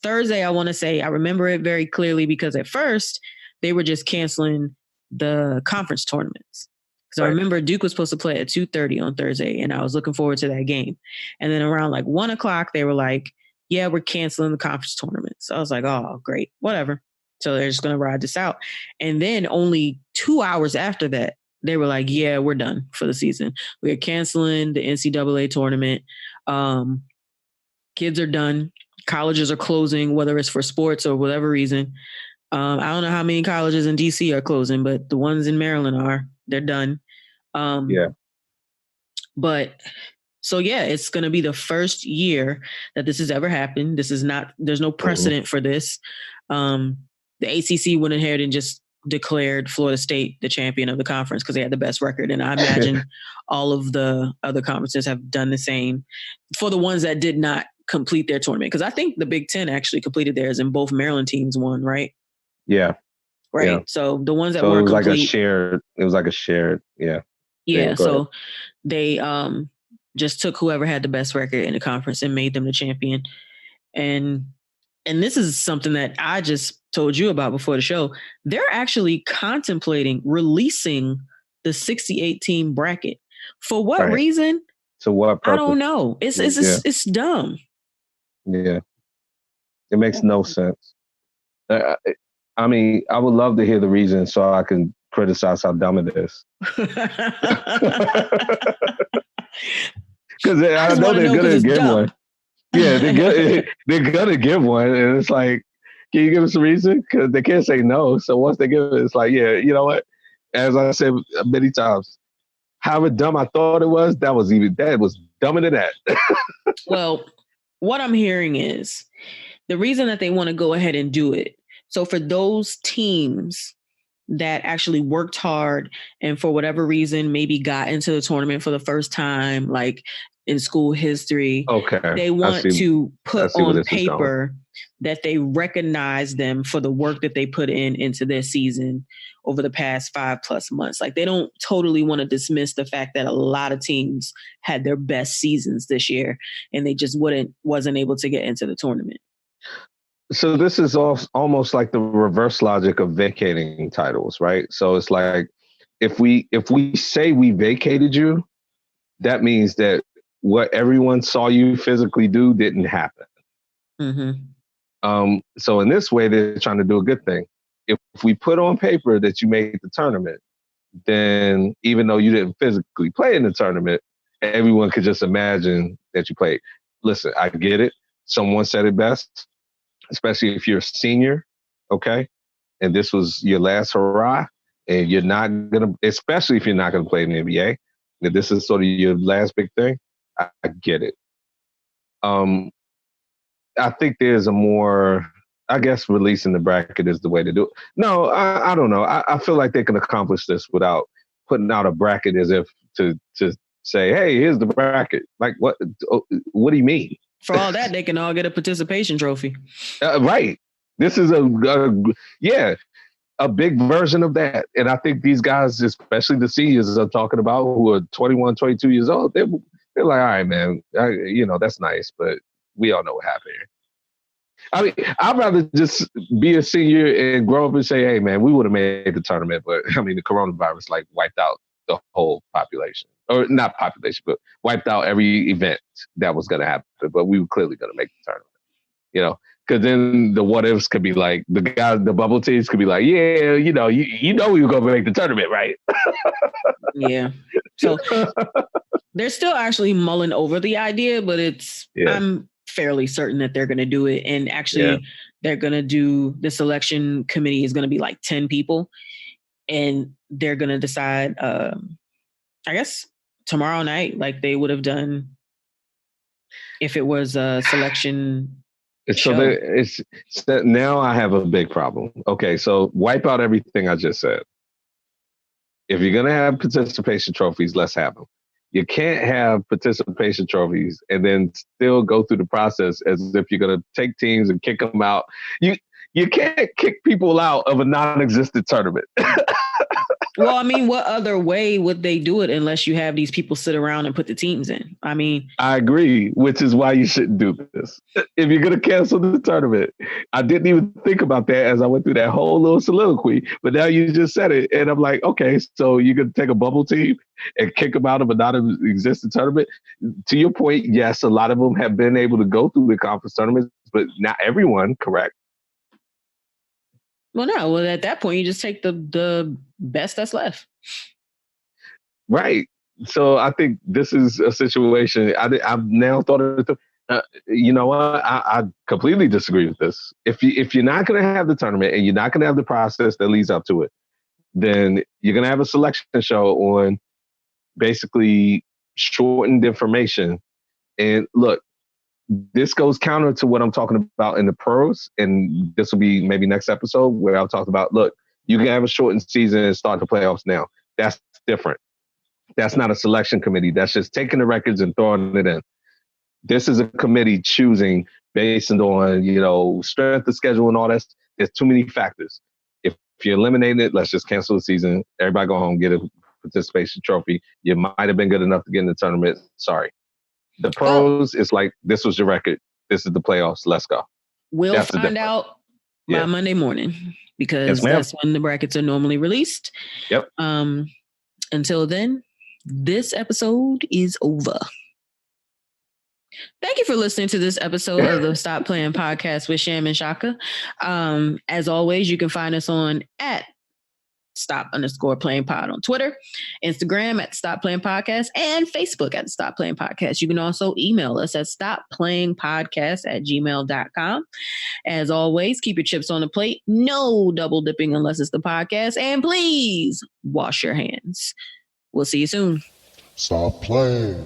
Thursday, I want to say. I remember it very clearly because at first they were just canceling the conference tournaments. So I remember Duke was supposed to play at 2:30 on Thursday, and I was looking forward to that game. And then around like 1 o'clock, they were like, yeah, we're canceling the conference tournaments. So I was like, oh, great, whatever. So they're just going to ride this out. And then only 2 hours after that, they were like, yeah, we're done for the season. We're canceling the NCAA tournament. Kids are done. Colleges are closing, whether it's for sports or whatever reason. I don't know how many colleges in DC are closing, but the ones in Maryland they're done. But so yeah, it's going to be the first year that this has ever happened. There's no precedent for this. The ACC went ahead and just declared Florida State the champion of the conference because they had the best record. And I imagine all of the other conferences have done the same for the ones that did not complete their tournament. Because I think the Big Ten actually completed theirs and both Maryland teams won, right? Yeah. Right. Yeah. So the ones that weren't complete. It was like a shared. Yeah. Yeah. So they just took whoever had the best record in the conference and made them the champion. And this is something that I just told you about before the show. They're actually contemplating releasing the 68 team bracket. For what reason? So what purpose? I don't know. It's dumb. Yeah. It makes no sense. I mean, I would love to hear the reason so I can criticize how dumb it is. Because I know they're going to give one. Yeah, they're going to give one. And it's like, can you give us a reason? Because they can't say no. So once they give it, it's like, yeah, you know what? As I said many times, however dumb I thought it was, that was dumber than that. Well, what I'm hearing is the reason that they want to go ahead and do it. So for those teams that actually worked hard and for whatever reason maybe got into the tournament for the first time, like in school history, they want to put on paper that they recognize them for the work that they put into their season over the past 5+ months. Like they don't totally want to dismiss the fact that a lot of teams had their best seasons this year and they just wasn't able to get into the tournament. So this is almost like the reverse logic of vacating titles, right? So it's like if we say we vacated you, that means that what everyone saw you physically do didn't happen. Mm-hmm. So in this way, they're trying to do a good thing. If we put on paper that you made the tournament, then even though you didn't physically play in the tournament, everyone could just imagine that you played. Listen, I get it. Someone said it best. Especially if you're a senior, okay, and this was your last hurrah, and you're not gonna, especially if you're not gonna play in the NBA, that this is sort of your last big thing. I get it. I think there's a more, I guess, releasing the bracket is the way to do it. No, I don't know. I feel like they can accomplish this without putting out a bracket as if to say, hey, here's the bracket. Like, what do you mean? For all that, they can all get a participation trophy. Right. This is a big version of that. And I think these guys, especially the seniors I'm talking about who are 21, 22 years old, they're like, all right, man, that's nice, but we all know what happened here. I mean, I'd rather just be a senior and grow up and say, hey, man, we would have made the tournament. But I mean, the coronavirus wiped out the whole population. Or not population, but wiped out every event that was going to happen. But we were clearly going to make the tournament, because then the what ifs could be like the bubble teams could be like, yeah, we were going to make the tournament, right? Yeah. So they're still actually mulling over the idea, but I'm fairly certain that they're going to do it. And actually, they're going to do the selection committee is going to be like 10 people, and they're going to decide. I guess tomorrow night, like they would have done if it was a selection show. So now I have a big problem. Okay, so wipe out everything I just said. If you're going to have participation trophies, let's have them. You can't have participation trophies and then still go through the process as if you're going to take teams and kick them out. You can't kick people out of a non-existent tournament. Well, I mean, what other way would they do it unless you have these people sit around and put the teams in? I mean, I agree, which is why you shouldn't do this. If you're going to cancel the tournament, I didn't even think about that as I went through that whole little soliloquy, but now you just said it. And I'm like, okay, so you're going to take a bubble team and kick them out of a non-existent tournament? To your point, yes, a lot of them have been able to go through the conference tournaments, but not everyone, correct? Well, no. Well, at that point, you just take the best that's left. Right. So I think this is a situation. I've now thought of it. You know what? I completely disagree with this. If you're not going to have the tournament and you're not going to have the process that leads up to it, then you're going to have a selection show on basically shortened information. And look, this goes counter to what I'm talking about in the pros. And this will be maybe next episode where I'll talk about, look, you can have a shortened season and start the playoffs now. That's different. That's not a selection committee. That's just taking the records and throwing it in. This is a committee choosing based on, you know, strength of schedule and all that. There's too many factors. If you're eliminating it, let's just cancel the season. Everybody go home, get a participation trophy. You might have been good enough to get in the tournament. Sorry. The pros, it's like, this was your record. This is the playoffs. Let's go. We'll find out by Monday morning because that's when the brackets are normally released. Yep. Until then, this episode is over. Thank you for listening to this episode of the Stop Playing Podcast with Sham and Shaka. As always, you can find us on at @stop_playing pod on Twitter, Instagram at Stop Playing Podcast, and Facebook at Stop Playing Podcast. You can also email us at stopplayingpodcast@gmail.com. As always, keep your chips on the plate. No double dipping unless it's the podcast. And please wash your hands. We'll see you soon. Stop playing.